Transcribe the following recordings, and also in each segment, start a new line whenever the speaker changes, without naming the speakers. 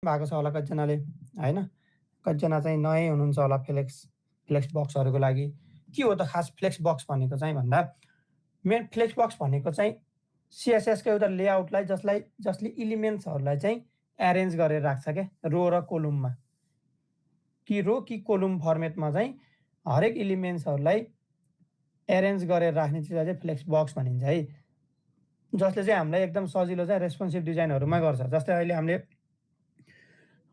भएको छ होला कतिजनाले होइन, कतिजना चाहिँ नयाँ हुनुहुन्छ होला फ्लेक्स बक्सहरूको लागि। के हो त खास फ्लेक्स बक्स भनेको चाहिँ भन्दा मेन फ्लेक्स बक्स भनेको चाहिँ सिएसएसको एउटा लेआउटलाई जसले इलिमेन्ट्सहरूलाई चाहिँ एरेन्ज गरेर राख्छ क्या, रो र कोलुममा कि रो कि कोलुम फर्मेटमा चाहिँ हरेक इलिमेन्ट्सहरूलाई एरेन्ज गरेर राख्ने चिजलाई चाहिँ फ्लेक्स बक्स भनिन्छ है, जसले चाहिँ हामीलाई एकदम सजिलो चाहिँ रेस्पोन्सिभ डिजाइनहरूमा गर्छ। जस्तै अहिले हामीले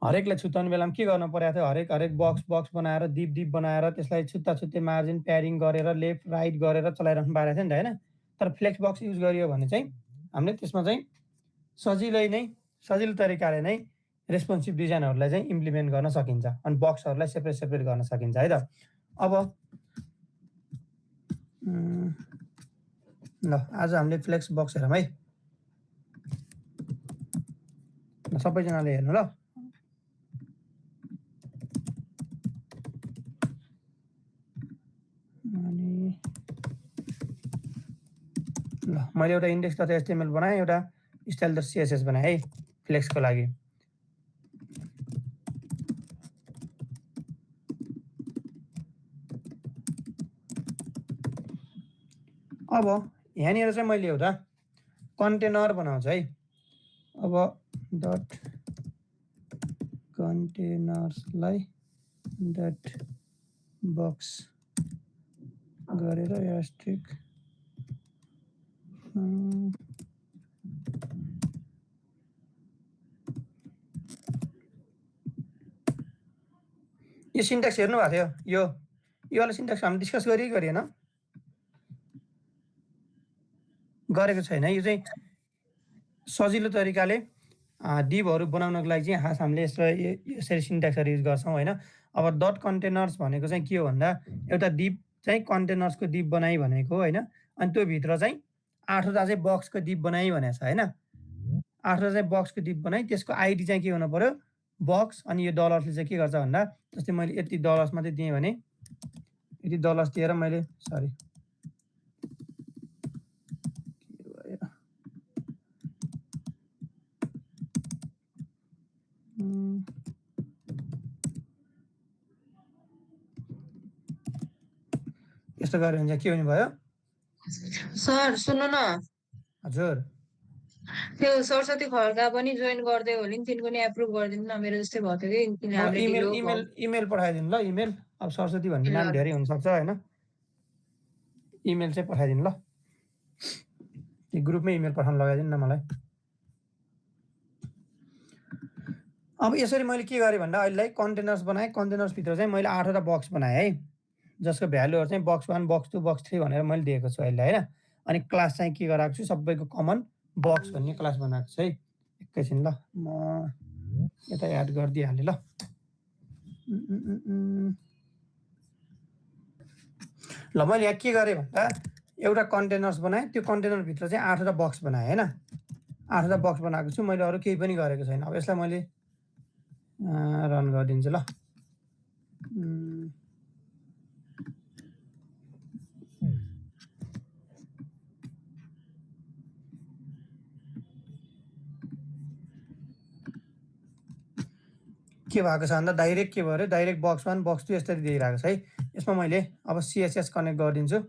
हरेकलाई छुट्याउने बेलामा के गर्नु परेको थियो, हरेक बक्स बनाएर दिप बनाएर त्यसलाई छुट्टै मार्जिन प्याडिङ गरेर लेफ्ट राइट गरेर चलाइराख्नु पारेको थियो नि त होइन। तर फ्लेक्स बक्स युज गरियो भने चाहिँ हामीले त्यसमा चाहिँ सजिलो तरिकाले नै रेस्पोन्सिभ डिजाइनहरूलाई चाहिँ इम्प्लिमेन्ट गर्न सकिन्छ अनि बक्सहरूलाई सेपरेट गर्न सकिन्छ है त। अब ल आज हामीले फ्लेक्स बक्स हेरौँ है, सबैजनाले हेर्नु ल। अनि ल मैले एउटा index.html बनाएँ, एउटा style.css बनाएँ है फ्लेक्सको लागि। अब यहाँनिर चाहिँ मैले एउटा कन्टेनर बनाउँछु है। अब डट कन्टेनर्सलाई डट बक्स गरेर एस्ट्रिक यो सिन्ट्याक्स हेर्नु भएको थियो, यो वाला सिन्ट्याक्स हामी डिस्कस गरिएन, गरेको छैन। यो चाहिँ सजिलो तरिकाले डिभहरू बनाउनको लागि चाहिँ खास हामीले यसरी सिन्ट्याक्सहरू युज गर्छौँ होइन। अब डट कन्टेनर्स भनेको चाहिँ के हो भन्दा एउटा डिभ चाहिँ कन्टेनर्सको डिभ बनाइ भनेको होइन, अनि त्यो भित्र चाहिँ 8वटा चाहिँ बक्सको डिभ बनाइ भनेको छ होइन। 8वटा चाहिँ बक्सको डिभ बनाइ, त्यसको आइडी चाहिँ के हुनु पर्यो, बक्स। अनि यो डलर्सले चाहिँ के गर्छ भन्दा जस्तै मैले यति डलर्स मात्रै दिएँ भने यति डलर्स दिएर मैले सरी यस्तो गऱ्यो भने चाहिँ के हुने भयो
सर सुन्नु न,
हजुर
त्यो सरस्वती खड्का पनि जोइन गर्दै हो नि, तिनको नि एप्रुभ गरिदिनु न, मेरो जस्तै भएको थियो कि किनभने
इमेल पठाइदिनु ल। इमेल अब सरस्वती भन्ने नाम धेरै हुनसक्छ होइन, इमेल चाहिँ पठाइदिनु ल, त्यो ग्रुपमै इमेल पठाउनु लगाइदिनु न मलाई। अब यसरी मैले के गरेँ भन्दा अहिलेलाई कन्टेनर्स बनाएँ, कन्टेनर्सभित्र चाहिँ मैले 8वटा बक्स बनाएँ है, जसको भ्यालुहरू चाहिँ बक्स 1 बक्स 2 बक्स 3 भनेर मैले दिएको छु अहिले होइन। अनि क्लास चाहिँ के गराएको छु, सबैको कमन बक्स भन्ने क्लास बनाएको छु है। एकैछिन ल, म यता एड गरिदिइहालेँ ल। ल मैले यहाँ के गरेँ भन्दा एउटा कन्टेनर्स बनाएँ, त्यो कन्टेनरभित्र चाहिँ 8वटा बक्स बनाएँ होइन, 8वटा बक्स बनाएको छु मैले, अरू केही पनि गरेको छैन। अब यसलाई मैले रन गरिदिन्छु ल। के भएको छ भन्दा डाइरेक्ट के भयो, डाइरेक्ट बक्स 1 बक्स 2 यसरी दिइरहेको छ है। यसमा मैले अब सिएसएस कनेक्ट गरिदिन्छु।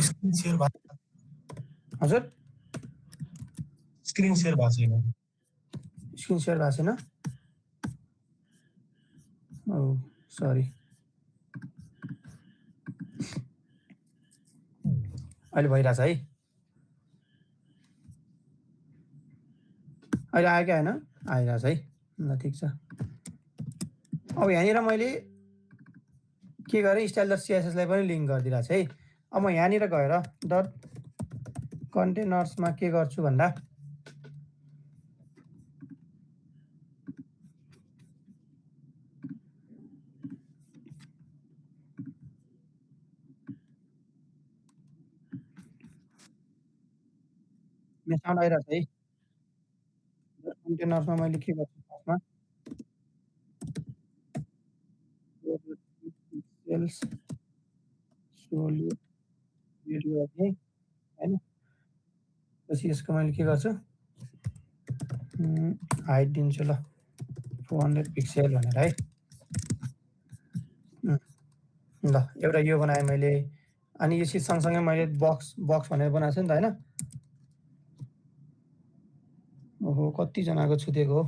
स्क्रिन सेयर भएको
हजुर,
स्क्रिन सेयर भएको छैन,
स्क्रिन सेयर भएको छैन। ओ सरी, अहिले भइरहेछ है, अहिले आयो क्या होइन, आइरहेछ है। ल ठिक छ। अब यहाँनिर मैले के गरेँ, style.cssलाई पनि लिङ्क गरिदिरहेको छु है। अब म यहाँनिर गएर डट कन्टेनर्समा के गर्छु भन्दा मेरो साउन्ड आइरहेछ है। कन्टेनर्समा मैले के गर्छु फर्स्टमा पिक्सेल्स सोलिड भिडियो है हैन पछि यसको मैले के गर्छु हाइट दिन्छु ल 400 पिक्सेल भनेर है ल एउटा यो बनाएँ मैले अनि यो चिज सँगसँगै मैले बक्स भनेर बनाएको छु नि त हैन ओहो कति जनाको छुटेको हो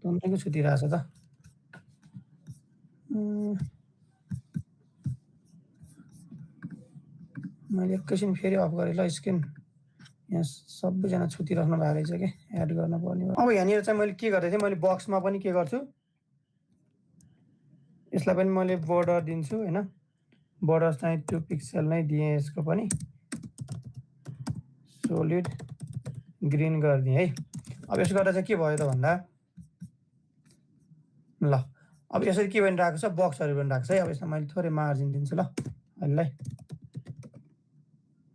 तन्नेको छुटिरहेछ त मैले एकैछिन फेरि अफ गरेँ ल स्क्रिन यहाँ सबैजना छुटिराख्नु भएको रहेछ कि एड गर्न पर्ने अब यहाँनिर चाहिँ मैले के गर्दै थिएँ मैले बक्समा पनि के गर्छु यसलाई पनि मैले बोर्डर दिन्छु हैन बोर्डर चाहिँ 2 पिक्सेल नै दिएँ यसको पनि सोलिड ग्रीन गरिदिएँ है अब यसो गर्दा चाहिँ के भयो त भन्दा ल अब यसरी के बनिरहेको छ बक्सहरू बनिरहेको छ है अब यसमा मैले थोरै मार्जिन दिन्छु ल यसलाई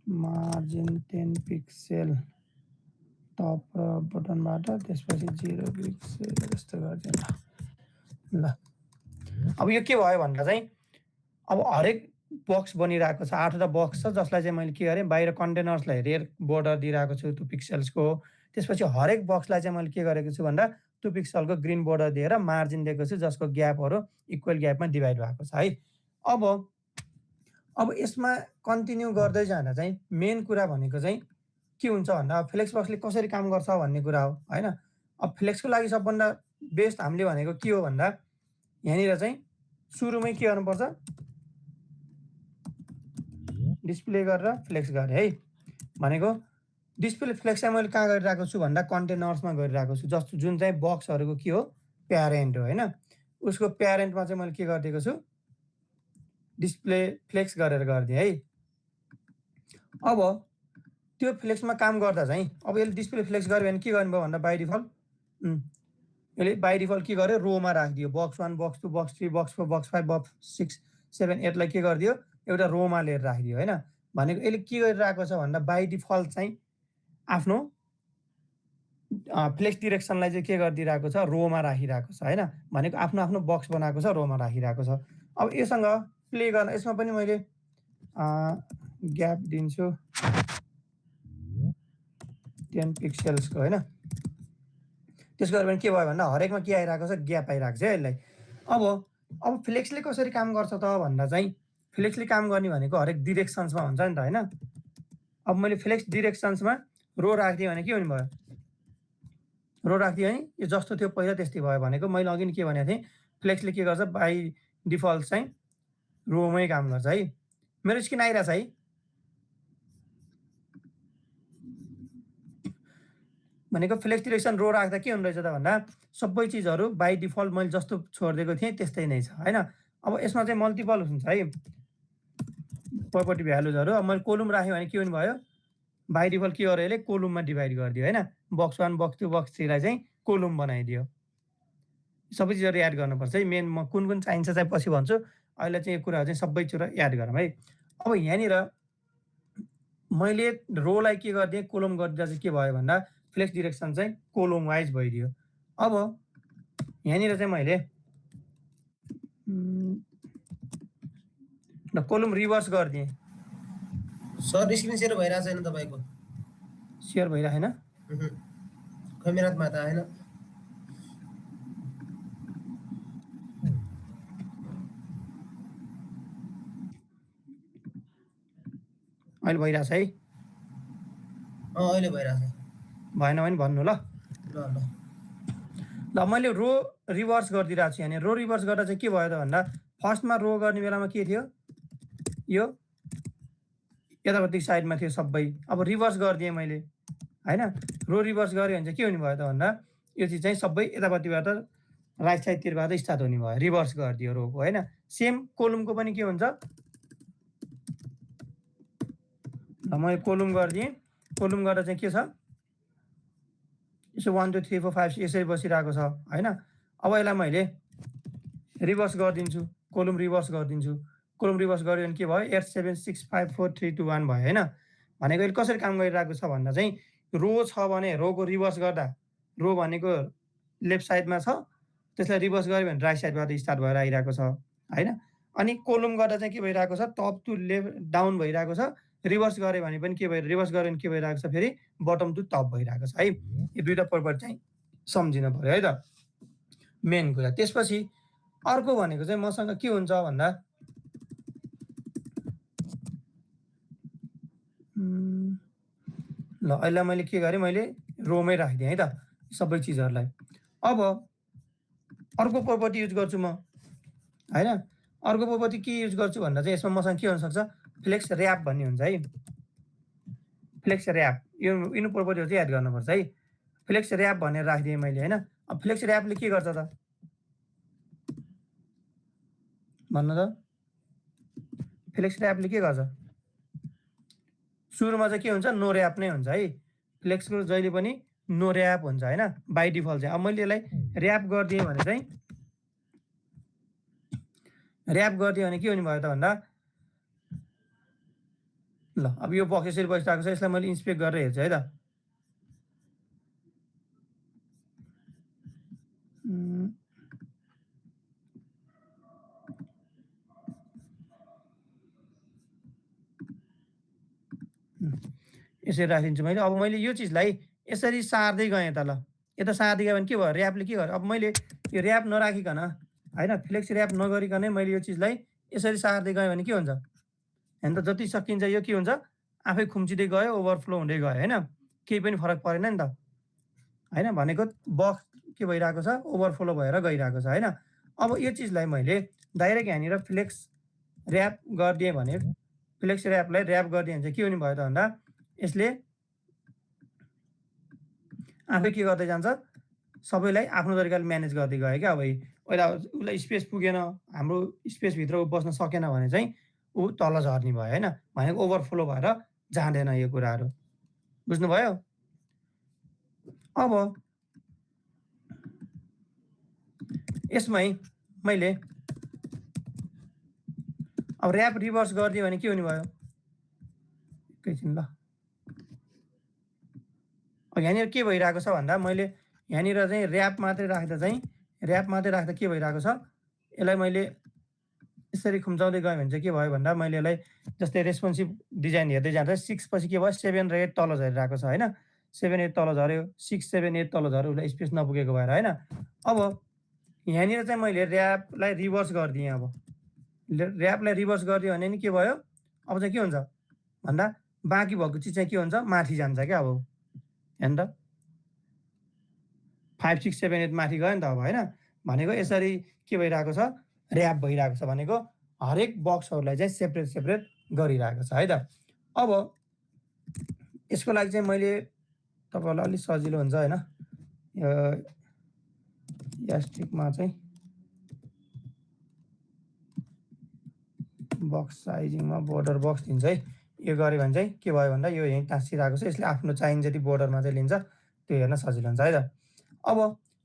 मार्जिन 10 पिक्सेल टप र बटनबाट त्यसपछि 0 पिक्सेल यस्तो गरिदिउँ ल अब यो के भयो भन्दा चाहिँ अब हरेक बक्स बनिरहेको छ 8वटा बक्स छ जसलाई चाहिँ मैले के गरेँ बाहिर कन्टेनर्सलाई रेयर बोर्डर दिइरहेको छु 2 पिक्सेल्सको त्यसपछि हरेक बक्सलाई चाहिँ मैले के गरेको छु भन्दा 2 पिक्सेलको ग्रीन बोर्डर दिएर मार्जिन दिएको छु जसको ग्यापहरू इक्वल ग्यापमा डिभाइड भएको छ है अब यसमा कन्टिन्यू गर्दै जाँदा चाहिँ मेन कुरा भनेको चाहिँ के हुन्छ भन्दा फ्लेक्स बक्सले कसरी काम गर्छ भन्ने कुरा हो हैन अब फ्लेक्सको लागि सबभन्दा बेस्ट हामीले भनेको के हो भन्दा यहाँनिर चाहिँ सुरुमै के गर्नुपर्छ डिस्प्ले गरेर फ्लेक्स गरे है भनेको डिस्प्ले फ्लेक्स चाहिँ मैले कहाँ गरिरहेको छु भन्दा कन्टेनर्समा गरिरहेको छु जस्तो जुन चाहिँ बक्सहरूको के हो प्यारेन्ट हो हैन उसको प्यारेन्टमा चाहिँ मैले के गरिदिएको छु डिस्प्ले फ्लेक्स गरेर गरिदिएँ है अब त्यो फ्लेक्समा काम गर्दा चाहिँ अब यसले डिस्प्ले फ्लेक्स गर्यो भने के गर्नुभयो भन्दा बाइ डिफल्ट यसले बाइ डिफल्ट के गर्यो रोमा राखिदियो box 1 box 2 box 3 box 4 box 5 box 6 7 8 लाई के गरिदियो एउटा रोमा लिएर राखिदियो हैन भनेको यसले के गरिरहेको छ भन्दा बाइ डिफल्ट चाहिँ आफ्नो फ्लेक्स डिरेक्सनलाई चाहिँ के गरिदिरहेको छ रोमा राखिरहेको छ हैन भनेको आफ्नो आफ्नो बक्स बनाएको छ रोमा राखिरहेको छ अब यससँग प्ले गर्न यसमा पनि मैले ग्याप दिन्छु 10 पिक्सेल्सको हैन त्यसको भने के भयो भन्दा हरेकमा के आइरहेको छ ग्याप आइरहेको छ यसलाई अब फ्लेक्सले कसरी काम गर्छ त भन्दा चाहिँ फ्लेक्सले काम गर्ने भनेको हरेक डिरेक्सन्समा हुन्छ नि त हैन अब मैले फ्लेक्स डिरेक्सन्समा रो राख्दिएँ भने के हुने भयो रो राख्दिएँ भने यो जस्तो थियो पहिला त्यस्तै भयो भनेको मैले अघि के भनेको थिएँ फ्लेक्सले के गर्छ बाइ डिफल्ट चाहिँ रोमै काम गर्छ है मेरो स्क्रिन आइरहेछ है भनेको फ्लेक्स डिरेक्सन रो राख्दा के हुँदो रहेछ त भन्दा सबै चिजहरू बाइ डिफल्ट मैले जस्तो छोडिदिएको थिएँ त्यस्तै नै छ हैन अब यसमा चाहिँ मल्टिपल हुन्छ है प्रोपर्टी भ्यालुजहरू अब मैले कोलम राखेँ भने के हुने भयो बाइ डिफल्ट के गर्यो यसले कोलममा डिभाइड गरिदियो हैन बक्स 1 बक्स 2 बक्स 3 लाई चाहिँ कोलम बनाइदियो सबै चिजहरू याद गर्नुपर्छ है मेन म कुन चाहिन्छ चाहिँ पछि भन्छु अहिले चाहिँ यो कुराहरू चाहिँ सबै कुरा याद गरौँ है अब यहाँनिर मैले रोलाई के गरिदिएँ कोलम गर्दा चाहिँ के भयो भन्दा फ्लेक्स डिरेक्सन चाहिँ कोलम वाइज भइदियो अब यहाँनिर चाहिँ मैले कोलम रिभर्स गरिदिएँ
सर स्क्रिन सेयर भइरहेको छैन तपाईको
सेयर भइरहेन
खै मेरामा त आएन
अहिले भइरहेछ है
अहिले भइरहेछ
भएन भने भन्नु ल
ल
ल मैले रो रिभर्स गरिदिरहेको छु यहाँ रो रिभर्स गर्दा चाहिँ के भयो त भन्दा फर्स्टमा रो गर्ने बेलामा के थियो यो यतापट्टि साइडमा थियो सबै अब रिभर्स गरिदिएँ मैले हैन रो रिभर्स गऱ्यो भने चाहिँ के हुने भयो त भन्दा यो चिज चाहिँ सबै यतापट्टिबाट राइट साइडतिरबाट स्टार्ट हुने भयो रिभर्स गरिदियो रोको हैन सेम कोलमको पनि के हुन्छ ल मैले कोलम गरिदिएँ कोलम गर्दा चाहिँ के छ यसो 1 2 3 4 5 यसरी बसिरहेको छ हैन अब यसलाई मैले रिभर्स गरिदिन्छु कोलम रिभर्स गरिदिन्छु कोलम रिभर्स गर्यो भने के भयो 8 7 6 5 4 3 2 1 भयो हैन भनेको यसले कसरी काम गरिरहेको छ भन्दा चाहिँ रो छ भने रोको रिभर्स गर्दा रो भनेको लेफ्ट साइडमा छ त्यसलाई रिभर्स गर्यो भने राइट साइडबाट स्टार्ट भएर आइरहेको छ हैन अनि कोलम गर्दा चाहिँ के भइरहेको छ टप टु लेफ्ट डाउन भइरहेको छ रिभर्स गर्यो भने पनि के रिभर्स गर्यो भने के भइरहेको छ फेरि बटम टु टप भइरहेको छ है यो दुईटा प्रपर्टी चाहिँ सम्झिनु पर्यो है त मेन कुरा त्यसपछि अर्को भनेको चाहिँ मसँग के हुन्छ भन्दा ल अहिले मैले के गरेँ मैले रोमै राखिदिएँ है त सबै चिजहरूलाई अब अर्को प्रपर्टी युज गर्छु म हैन अर्को प्रपर्टी के युज गर्छु भन्दा चाहिँ यसमा मसँग के हुन सक्छ फ्लेक्स र्याप भन्ने हुन्छ है फ्लेक्स र्याप यो यिनी प्रपर्टीहरू चाहिँ याद गर्नुपर्छ है फ्लेक्स र्याप भनेर राखिदिएँ मैले हैन अब फ्लेक्स र्यापले के गर्छ त भन्नु त फ्लेक्स र्यापले के गर्छ सुरुमा चाहिँ के हुन्छ नो र्याप नै हुन्छ है फ्लेक्सको जहिले पनि नो र्याप हुन्छ हैन बाइ डिफल्ट चाहिँ अब मैले यसलाई र्याप गरिदिएँ भने चाहिँ र्याप गरिदिएँ भने के हुने भयो त भन्दा ल अब यो बक्स यसरी बसिरहेको छ यसलाई मैले इन्सपेक्ट गरेर हेर्छु है त यसरी राखिदिन्छु मैले अब मैले यो चिजलाई यसरी सार्दै गएँ त ल यता सार्दै गयो भने के भयो र्यापले के गर्यो अब मैले यो र्याप नराखिकन हैन फ्लेक्स र्याप नगरिकनै मैले यो चिजलाई यसरी सार्दै गएँ भने के हुन्छ हैन त जति सकिन्छ यो के हुन्छ आफै खुम्चिँदै गयो ओभरफ्लो हुँदै गयो हैन केही पनि फरक परेन नि त हैन भनेको बक्स के भइरहेको छ ओभरफ्लो भएर गइरहेको छ हैन अब यो चिजलाई मैले डाइरेक्ट यहाँनिर फ्लेक्स र्याप गरिदिएँ भने फ्लेक्स र्यापलाई र्याप गरिदिएँ भने चाहिँ के हुने भयो त भन्दा यसले आफै के गर्दै जान्छ सबैलाई आफ्नो तरिकाले म्यानेज गर्दै गयो क्या अब पहिला उसलाई स्पेस पुगेन हाम्रो स्पेसभित्र ऊ बस्न सकेन भने चाहिँ ऊ तल झर्ने भयो हैन भनेको ओभरफ्लो भएर जाँदैन यो कुराहरू बुझ्नुभयो अब यसमै मैले अब र्याप रिभर्स गरिदिएँ भने के हुने भयो एकैछिन ल यहाँनिर के भइरहेको छ भन्दा मैले यहाँनिर चाहिँ र्याप मात्रै राख्दा के भइरहेको छ यसलाई मैले यसरी खुम्चाउँदै गएँ भने चाहिँ के भयो भन्दा मैले यसलाई जस्तै रेस्पोन्सिभ डिजाइन हेर्दै जाँदा 6 पछि के भयो 7 र 8 तल झरिरहेको छ हैन 7 8 तल झऱ्यो 6 7 8 तल झऱ्यो उसलाई स्पेस नपुगेको भएर हैन अब यहाँनिर चाहिँ मैले र्यापलाई रिभर्स गरिदिएँ अब र्यापलाई रिभर्स गरिदियो भने नि के भयो अब चाहिँ के हुन्छ भन्दा बाँकी भएको चिज चाहिँ के हुन्छ माथि जान्छ क्या अब हेर्नु त 5 6 7 8 माथि गयो नि त अब हैन भनेको यसरी के भइरहेको छ र्याप भइरहेको छ भनेको हरेक बक्सहरूलाई चाहिँ सेपरेट सेपरेट गरिरहेको छ है त अब यसको लागि चाहिँ मैले तपाईँहरूलाई अलिक सजिलो हुन्छ हैन यो यास्टिकमा चाहिँ बक्स साइजिङमा बोर्डर बक्स दिन्छ है यो गऱ्यो भने चाहिँ के भयो भन्दा यो यहीँ टाँसिरहेको छ यसले आफ्नो चाहिने जति बोर्डरमा चाहिँ लिन्छ त्यो हेर्न सजिलो हुन्छ है त अब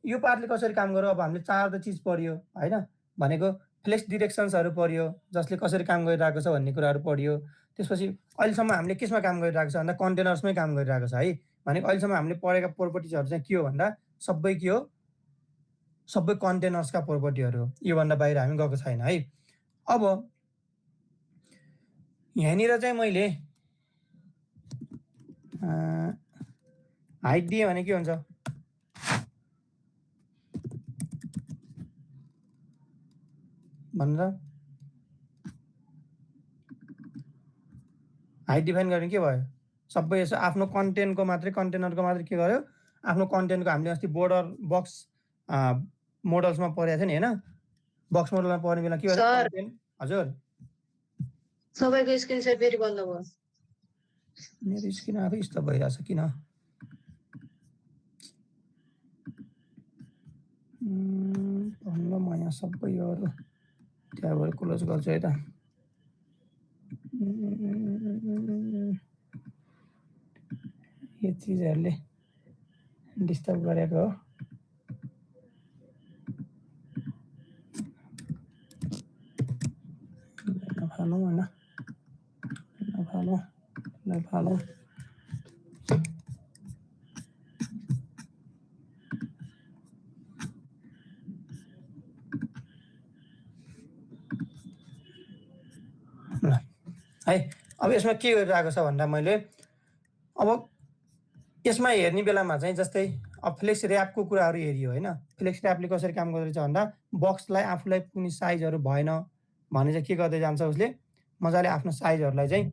यो पार्टले कसरी काम गर्यो अब हामीले 4 चिज पढ्यो हैन भनेको फ्लेक्स डिरेक्सन्सहरू पढ्यो जसले कसरी काम गरिरहेको छ भन्ने कुराहरू पढ्यो त्यसपछि अहिलेसम्म हामीले केसमा काम गरिरहेको छ भन्दा कन्टेनर्समै काम गरिरहेको छ है भनेको अहिलेसम्म हामीले पढेका प्रोपर्टिजहरू चाहिँ के हो भन्दा सबै के हो सबै कन्टेनर्सका प्रोपर्टिहरू हो योभन्दा बाहिर हामी गएको छैन है अब यहाँनिर चाहिँ मैले हाइट दिएँ भने के हुन्छ भनेर हाइट डिफाइन गर्ने के भयो सबै यसो आफ्नो कन्टेन्टको मात्रै कन्टेनरको मात्रै के गर्यो आफ्नो कन्टेन्टको हामीले अस्ति बोर्डर बक्स मोडल्समा पढेको थियो नि हैन बक्स मोडलमा पढ्ने बेला के गर्यो कन्टेन्ट हजुर
सबैको स्क्रिन सेयर फेरि बन्द भयो
मेरो स्क्रिन आफै स्टप भइरहेछ किन भन्नु म यहाँ सबै योहरू त्यहाँबाट क्लोज गर्छु है त यो चिजहरूले डिस्टर्ब गरेको हो नफालौँ होइन नफालौँ है। अब यसमा के गरिरहेको छ भन्दा मैले अब यसमा हेर्ने बेलामा चाहिँ जस्तै अब फ्लेक्स ऱ्यापको कुराहरू हेरियो होइन। फ्लेक्स ऱ्यापले कसरी काम गर्दैछ भन्दा बक्सलाई आफूलाई कुनै साइजहरू भएन भने चाहिँ के गर्दै जान्छ उसले मजाले आफ्नो साइजहरूलाई चाहिँ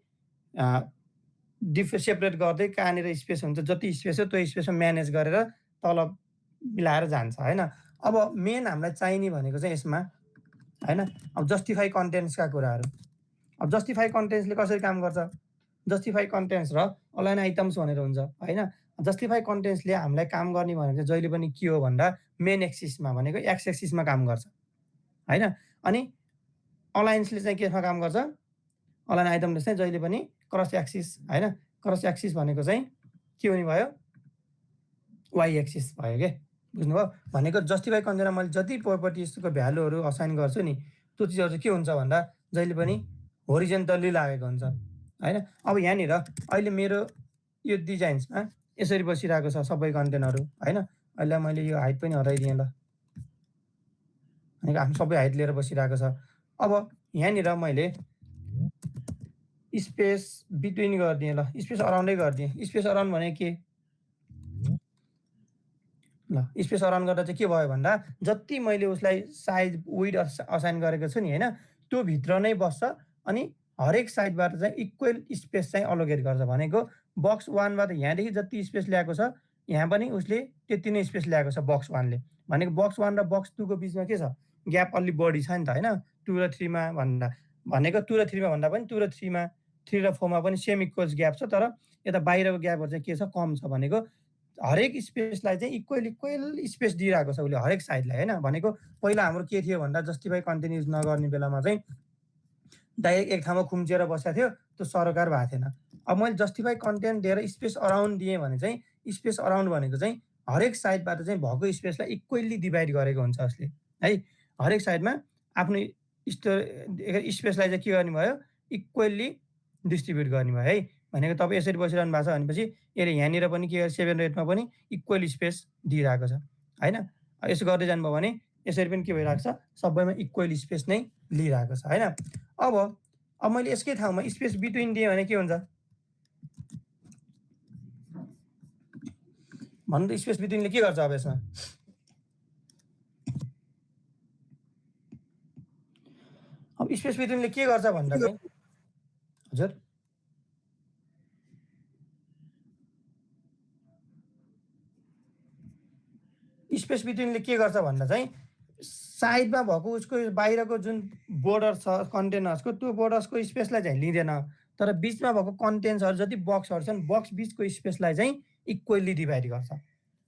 सेपरेट गर्दै कहाँनिर स्पेस हुन्छ जति स्पेस हो त्यो स्पेसमा म्यानेज गरेर तल मिलाएर जान्छ होइन। अब मेन हामीलाई चाहिने भनेको चाहिँ यसमा होइन अब जस्टिफाई कन्टेन्ट्सका कुराहरू। अब जस्टिफाई कन्टेन्ट्सले कसरी काम गर्छ, जस्टिफाई कन्टेन्ट्स र अलाइन आइटम्स भनेर हुन्छ होइन। जस्टिफाई कन्टेन्ट्सले हामीलाई काम गर्ने भनेको चाहिँ जहिले पनि के हो भन्दा मेन एक्सिसमा भनेको एक्स एक्सिसमा काम गर्छ होइन। अनि अलाइन्सले चाहिँ केमा काम गर्छ, अलाइन आइटमले चाहिँ जहिले पनि क्रस एक्सिस होइन। क्रस एक्सिस भनेको चाहिँ के हुने भयो, वाइ एक्सिस भयो के, बुझ्नुभयो। भनेको जस्टिफाई कन्टेन्टमा मैले जति प्रोपर्टिजको भ्यालुहरू असाइन गर्छु नि त्यो चिजहरू चाहिँ के हुन्छ भन्दा जहिले पनि होरिजेन्टल्ली लागेको हुन्छ होइन। अब यहाँनिर अहिले मेरो यो डिजाइन्समा यसरी बसिरहेको छ सबै कन्टेन्टहरू होइन। अहिले मैले यो हाइट पनि हटाइदिएँ ल, भनेको आफ्नो सबै हाइट लिएर बसिरहेको छ। अब यहाँनिर मैले स्पेस बिट्विन गरिदिएँ ल, स्पेस अराउन्डै गरिदिएँ। स्पेस अराउन्ड भने के ल, स्पेस अराउन्ड गर्दा चाहिँ के भयो भन्दा जति मैले उसलाई साइज विड्थ असाइन गरेको छु नि होइन त्यो भित्र नै बस्छ अनि हरेक साइडबाट चाहिँ इक्वल स्पेस चाहिँ अलोकेट गर्छ। भनेको बक्स वानबाट यहाँदेखि जति स्पेस ल्याएको छ यहाँ पनि उसले त्यति नै स्पेस ल्याएको छ बक्स वानले। भनेको बक्स वान र बक्स टूको बिचमा के छ, ग्याप अलि बढी छ नि त होइन। 2 र 3 मा भन्दा भनेको 2 र 3 मा भन्दा पनि 2 र 3 मा 3 र 4 मा पनि सेम इक्वल्स ग्याप छ, तर यता बाहिरको ग्यापहरू चाहिँ के छ, कम छ। भनेको हरेक स्पेसलाई चाहिँ इक्वल स्पेस दिइरहेको छ उसले हरेक साइडलाई होइन। भनेको पहिला हाम्रो के थियो भन्दा जस्टिफाई कन्टेन्ट युज नगर्ने बेलामा चाहिँ डाइरेक्ट एक ठाउँमा खुम्चिएर बसेको थियो, त्यो सरकार भएको थिएन। अब मैले जस्टिफाई कन्टेन्ट दिएर स्पेस अराउन्ड दिएँ भने चाहिँ स्पेस अराउन्ड भनेको चाहिँ हरेक साइडबाट चाहिँ भएको स्पेसलाई इक्वल्ली डिभाइड गरेको हुन्छ उसले है। हरेक साइडमा आफ्नो स्पेसलाई चाहिँ के गर्ने भयो, इक्वल्ली डिस्ट्रिब्युट गर्ने भयो है। भनेको तपाईँ यसरी बसिरहनु भएको छ भनेपछि यसले यहाँनिर पनि के 7 र 8 मा पनि इक्वल स्पेस दिइरहेको छ होइन। यसो गर्दै जानुभयो भने यसरी पनि के भइरहेको छ, सबैमा इक्वल स्पेस नै लिइरहेको छ होइन। अब मैले यसकै ठाउँमा स्पेस बिट्विन दिएँ भने के हुन्छ भन्नु त, स्पेस बिट्विनले के गर्छ अब यसमा, अब स्पेस बिट्विनले के गर्छ भन्दा चाहिँ हजुर स्पेस बिट्विनले के गर्छ भन्दा चाहिँ साइडमा भएको उसको बाहिरको जुन बोर्डर छ कन्टेनर्सको त्यो बोर्डर्सको स्पेसलाई चाहिँ लिँदैन, तर बिचमा भएको कन्टेन्ट्सहरू जति बक्सहरू छन् बक्स बिचको स्पेसलाई चाहिँ इक्वल्ली डिभाइड गर्छ।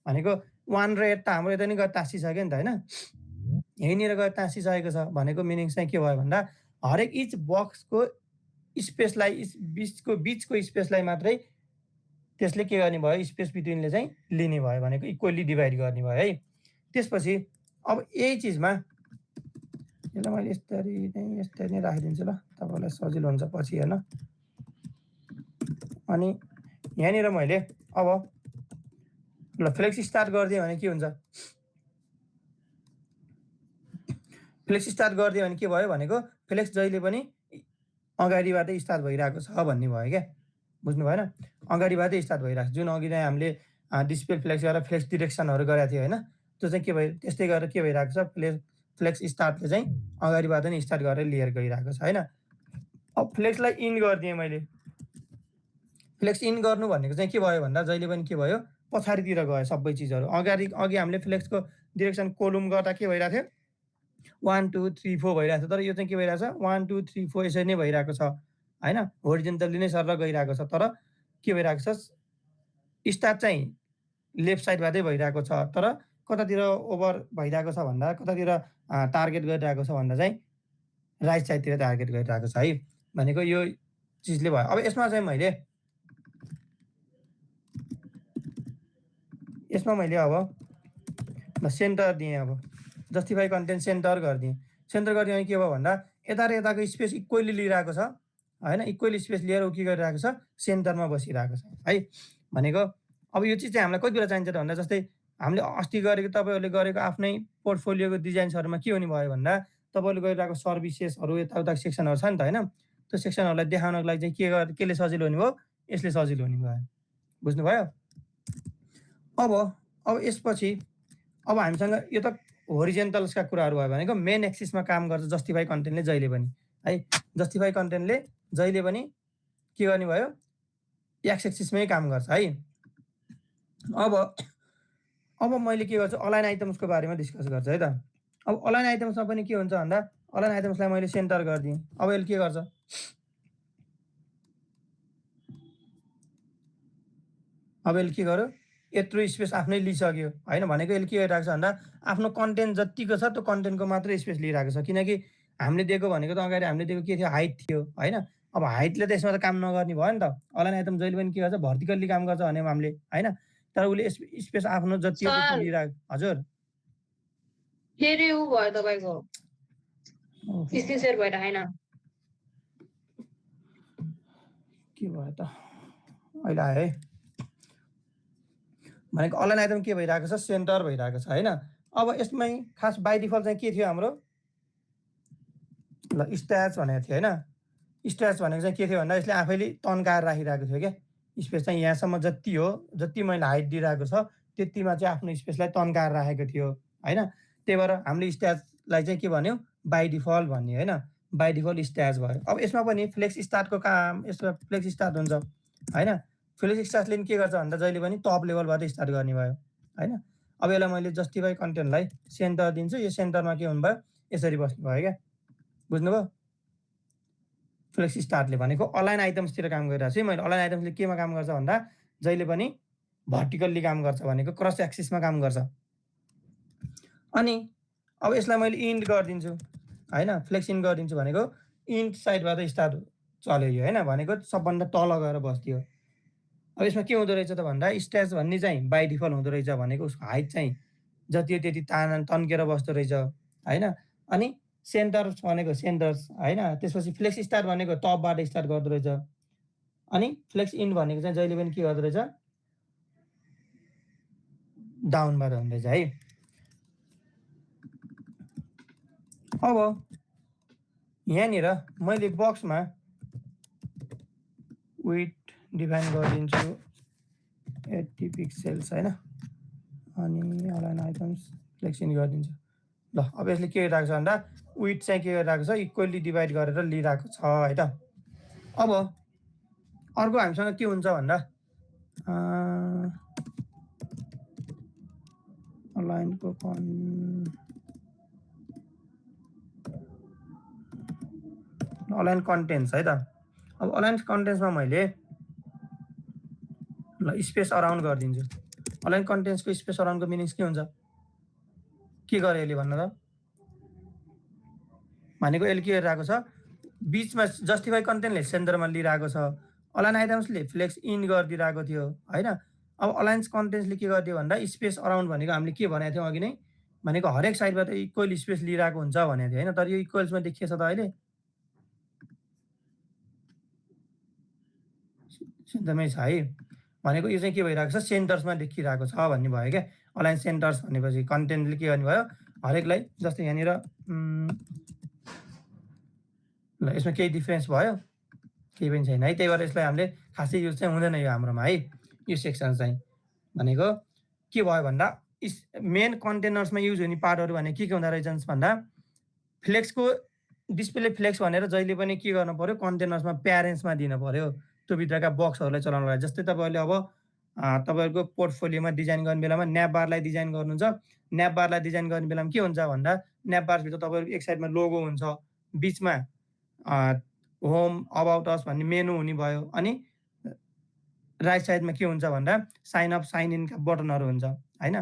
भनेको 1 र 8 त हाम्रो यता नि गएर टाँसिसक्यो नि त होइन, यहीँनिर गएर टाँसिसकेको छ। भनेको मिनिङ चाहिँ के भयो भन्दा हरेक इच बक्सको स्पेसलाई बिचको स्पेसलाई मात्रै त्यसले के गर्ने भयो, स्पेस बिट्विनले चाहिँ लिने भयो। भनेको इक्वल्ली डिभाइड गर्ने भयो है। त्यसपछि अब यही चिजमा यसलाई मैले यस्तरी नै राखिदिन्छु ल, तपाईँलाई सजिलो हुन्छ पछि हेर्न। अनि यहाँनिर मैले अब ल फ्लेक्स स्टार्ट गरिदिएँ भने के हुन्छ, फ्लेक्स स्टार्ट गरिदियो भने के भयो भनेको फ्लेक्स जहिले पनि अगाडिबाटै स्टार्ट भइरहेको छ भन्ने भयो क्या, बुझ्नु भएन। अगाडिबाटै स्टार्ट भइरहेको छ। जुन अघि नै हामीले डिस्प्ले फ्लेक्स गरेर फ्लेक्स डिरेक्सनहरू गरेको थियो होइन, त्यो चाहिँ के भयो त्यस्तै गरेर के भइरहेको छ, फ्लेक्स स्टार्टले चाहिँ अगाडिबाट नै स्टार्ट गरेर लिएर गइरहेको छ होइन। अब फ्लेक्सलाई इन गरिदिएँ मैले, फ्लेक्स इन गर्नु भनेको चाहिँ के भयो भन्दा जहिले पनि के भयो पछाडितिर गयो सबै चिजहरू। अघि हामीले फ्लेक्सको डिरेक्सन कोलुम गर्दा के भइरहेको थियो 1 2 3 4 भइरहेको छ, तर यो चाहिँ के भइरहेको छ 1 2 3 4 यसरी नै भइरहेको छ होइन। होरिजेन्टल्ली नै सर गइरहेको छ, तर के भइरहेको छ स्टार्ट चाहिँ लेफ्ट साइडबाटै भइरहेको छ, तर कतातिर ओभर भइरहेको छ भन्दा कतातिर टार्गेट गरिरहेको छ भन्दा चाहिँ राइट साइडतिर टार्गेट गरिरहेको छ है। भनेको यो चिजले भयो। अब यसमा चाहिँ मैले अब सेन्टर दिएँ, अब जस्टिफाई कन्टेन्ट सेन्टर गरिदिएँ। सेन्टर गरिदियो भने के भयो भन्दा यता र यताको स्पेस इक्वल्ली लिइरहेको छ होइन, इक्वल स्पेस लिएर ऊ के गरिरहेको छ सेन्टरमा बसिरहेको छ है। भनेको अब यो चिज चाहिँ हामीलाई कति बेला चाहिन्छ त भन्दा जस्तै हामीले अस्ति गरेको तपाईँहरूले गरेको आफ्नै पोर्टफोलियोको डिजाइन्सहरूमा के हुने भयो भन्दा तपाईँहरूले गरिरहेको सर्भिसेसहरू यताउता सेक्सनहरू छ नि त होइन, त्यो सेक्सनहरूलाई देखाउनको लागि चाहिँ केले सजिलो हुने भयो यसले सजिलो हुने भयो बुझ्नुभयो अब यसपछि अब हामीसँग यो त होरिजेन्टल्सका कुराहरू भयो भनेको मेन एक्सिसमा काम गर्छ जस्टिफाई कन्टेन्टले जहिले पनि है जस्टिफाई कन्टेन्टले जहिले पनि के गर्ने भयो एक्स एक्सिसमै काम गर्छ है अब मैले के गर्छु अलाइन आइटम्सको बारेमा डिस्कस गर्छु है त अब अलाइन आइटम्समा पनि के हुन्छ भन्दा अलाइन आइटम्सलाई मैले सेन्टर गरिदिएँ अब यसले के गर्छ अब यसले के गर्यो यत्रो स्पेस आफ्नै लिइसक्यो होइन भनेको यसले के गरिरहेको छ भन्दा आफ्नो कन्टेन्ट जतिको छ त्यो कन्टेन्टको मात्रै स्पेस लिइरहेको छ किनकि हामीले दिएको भनेको त अगाडि हामीले दिएको के थियो हाइट थियो होइन अब हाइटले त यसमा त काम नगर्ने भयो नि त अलाइन आइटम जहिले पनि के गर्छ भर्टिकल्ली काम गर्छ भने हामीले होइन तर उसले स्पेस आफ्नो जति लिइरहेको हजुर
फेरि उ भयो तपाईँको स्क्रिन शेयर भएर हैन
के भयो त अहिले आयो है भनेको अलाइन आइटम के भइरहेको छ सेन्टर भइरहेको छ होइन अब यसमै खास बाई डिफल्ट चाहिँ के थियो हाम्रो ल स्ट्याच भनेको थियो होइन स्ट्याच भनेको चाहिँ के थियो भन्दा यसले आफैले तन्काएर राखिरहेको थियो क्या स्पेस चाहिँ यहाँसम्म जति हो जति मैले हाइट दिइरहेको छ त्यतिमा चाहिँ आफ्नो स्पेसलाई तन्काएर राखेको थियो होइन त्यही भएर हामीले स्ट्याचलाई चाहिँ के भन्यो बाई डिफल्ट भन्ने होइन बाई डिफल्ट स्ट्याच भयो अब यसमा पनि फ्लेक्स स्टार्टको काम यसमा फ्लेक्स स्टार्ट हुन्छ होइन फ्लेक्स स्टार्टले के गर्छ भन्दा जहिले पनि टप लेभलबाट स्टार्ट गर्ने भयो होइन अब यसलाई मैले जस्टिफाई कन्टेन्टलाई सेन्टर दिन्छु यो सेन्टरमा के हुनु भयो यसरी बस्नु भयो क्या बुझ्नुभयो फ्लेक्स स्टार्टले भनेको अलाइन आइटम्सतिर काम गरिरहेको छु मैले अलाइन आइटम्सले केमा काम गर्छ भन्दा जहिले पनि भर्टिकल्ली काम गर्छ भनेको क्रस एक्सिसमा काम गर्छ अनि अब यसलाई मैले इन्ड गरिदिन्छु होइन फ्लेक्स इन्ड गरिदिन्छु भनेको इन्ड साइडबाट स्टार्ट चल्यो यो होइन भनेको सबभन्दा तल गएर बस्थ्यो अब यसमा के हुँदो रहेछ त भन्दा स्ट्याच भन्ने चाहिँ बाई डिफल्ट हुँदो रहेछ भनेको उसको हाइट चाहिँ जति हो त्यति तन्केर बस्दो रहेछ होइन अनि सेन्टर्स भनेको सेन्टर्स होइन त्यसपछि फ्लेक्स स्टार्ट भनेको टपबाट स्टार्ट गर्दो रहेछ अनि फ्लेक्स इन्ड भनेको चाहिँ जहिले पनि के गर्दो रहेछ डाउनबाट हुँदैछ है अब यहाँनिर मैले बक्समा विथ डिफाइन गरिदिन्छु 80 पिक्सेल्स होइन अनि अलाइन आइटम्स फ्लेक्स इन गरिदिन्छु ल अब यसले के गरिरहेको छ भन्दा विथ चाहिँ के गरिरहेको छ इक्वल्ली डिभाइड गरेर लिइरहेको छ है त अब अर्को हामीसँग के हुन्छ भन्दा अलाइनको अलाइन कन्टेन्ट्स है त अब अलाइन कन्टेन्ट्समा मैले ल स्पेस अराउन्ड गरिदिन्छु अलाइन कन्टेन्ट्सको स्पेस अराउन्डको मिनिङ्स के हुन्छ के गरे यसले भन्नु त भनेको यसले के गरिरहेको छ बिचमा जस्टिफाई कन्टेन्टले सेन्टरमा लिइरहेको छ अलाइन आइटम्सले फ्लेक्स इन गरिदिरहेको थियो होइन अब अलाइन्स कन्टेन्ट्सले के गरिदियो भन्दा स्पेस अराउन्ड भनेको हामीले के भनेको थियौँ अघि नै भनेको हरेक साइडबाट इक्वल स्पेस लिइरहेको हुन्छ भनेको थियो होइन तर यो इक्वल्समा देखिएछ त अहिले सेन्टरमै छ है भनेको यो चाहिँ के भइरहेको छ सेन्टर्समा देखिरहेको छ भन्ने भयो क्या अलाइन सेन्टर्स भनेपछि कन्टेन्टले के गर्नु भयो हरेकलाई जस्तै यहाँनिर ल यसमा केही डिफ्रेन्स भयो केही पनि छैन है त्यही भएर यसलाई हामीले खासै युज चाहिँ हुँदैन यो हाम्रोमा है यो सेक्सन चाहिँ भनेको के भयो भन्दा मेन कन्टेनर्समा युज हुने पार्टहरू भने के हुँदो रहेछन् भन्दा फ्लेक्सको डिस्प्ले फ्लेक्स भनेर जहिले पनि के गर्नु पर्यो कन्टेनर्समा प्यारेन्ट्समा दिनु पर्यो त्यो भित्रका बक्सहरूलाई चलाउनलाई जस्तै तपाईँहरूले अब तपाईँहरूको पोर्टफोलियोमा डिजाइन गर्ने बेलामा न्याप बारलाई डिजाइन गर्नुहुन्छ न्याप बारलाई डिजाइन गर्ने बेलामा के हुन्छ भन्दा न्याप बारभित्र तपाईँहरूको एक साइडमा लोगो हुन्छ बिचमा होम अबाउट अस भन्ने मेनु हुने भयो अनि राइट साइडमा के हुन्छ भन्दा साइन अप साइन इनका बटनहरू हुन्छ होइन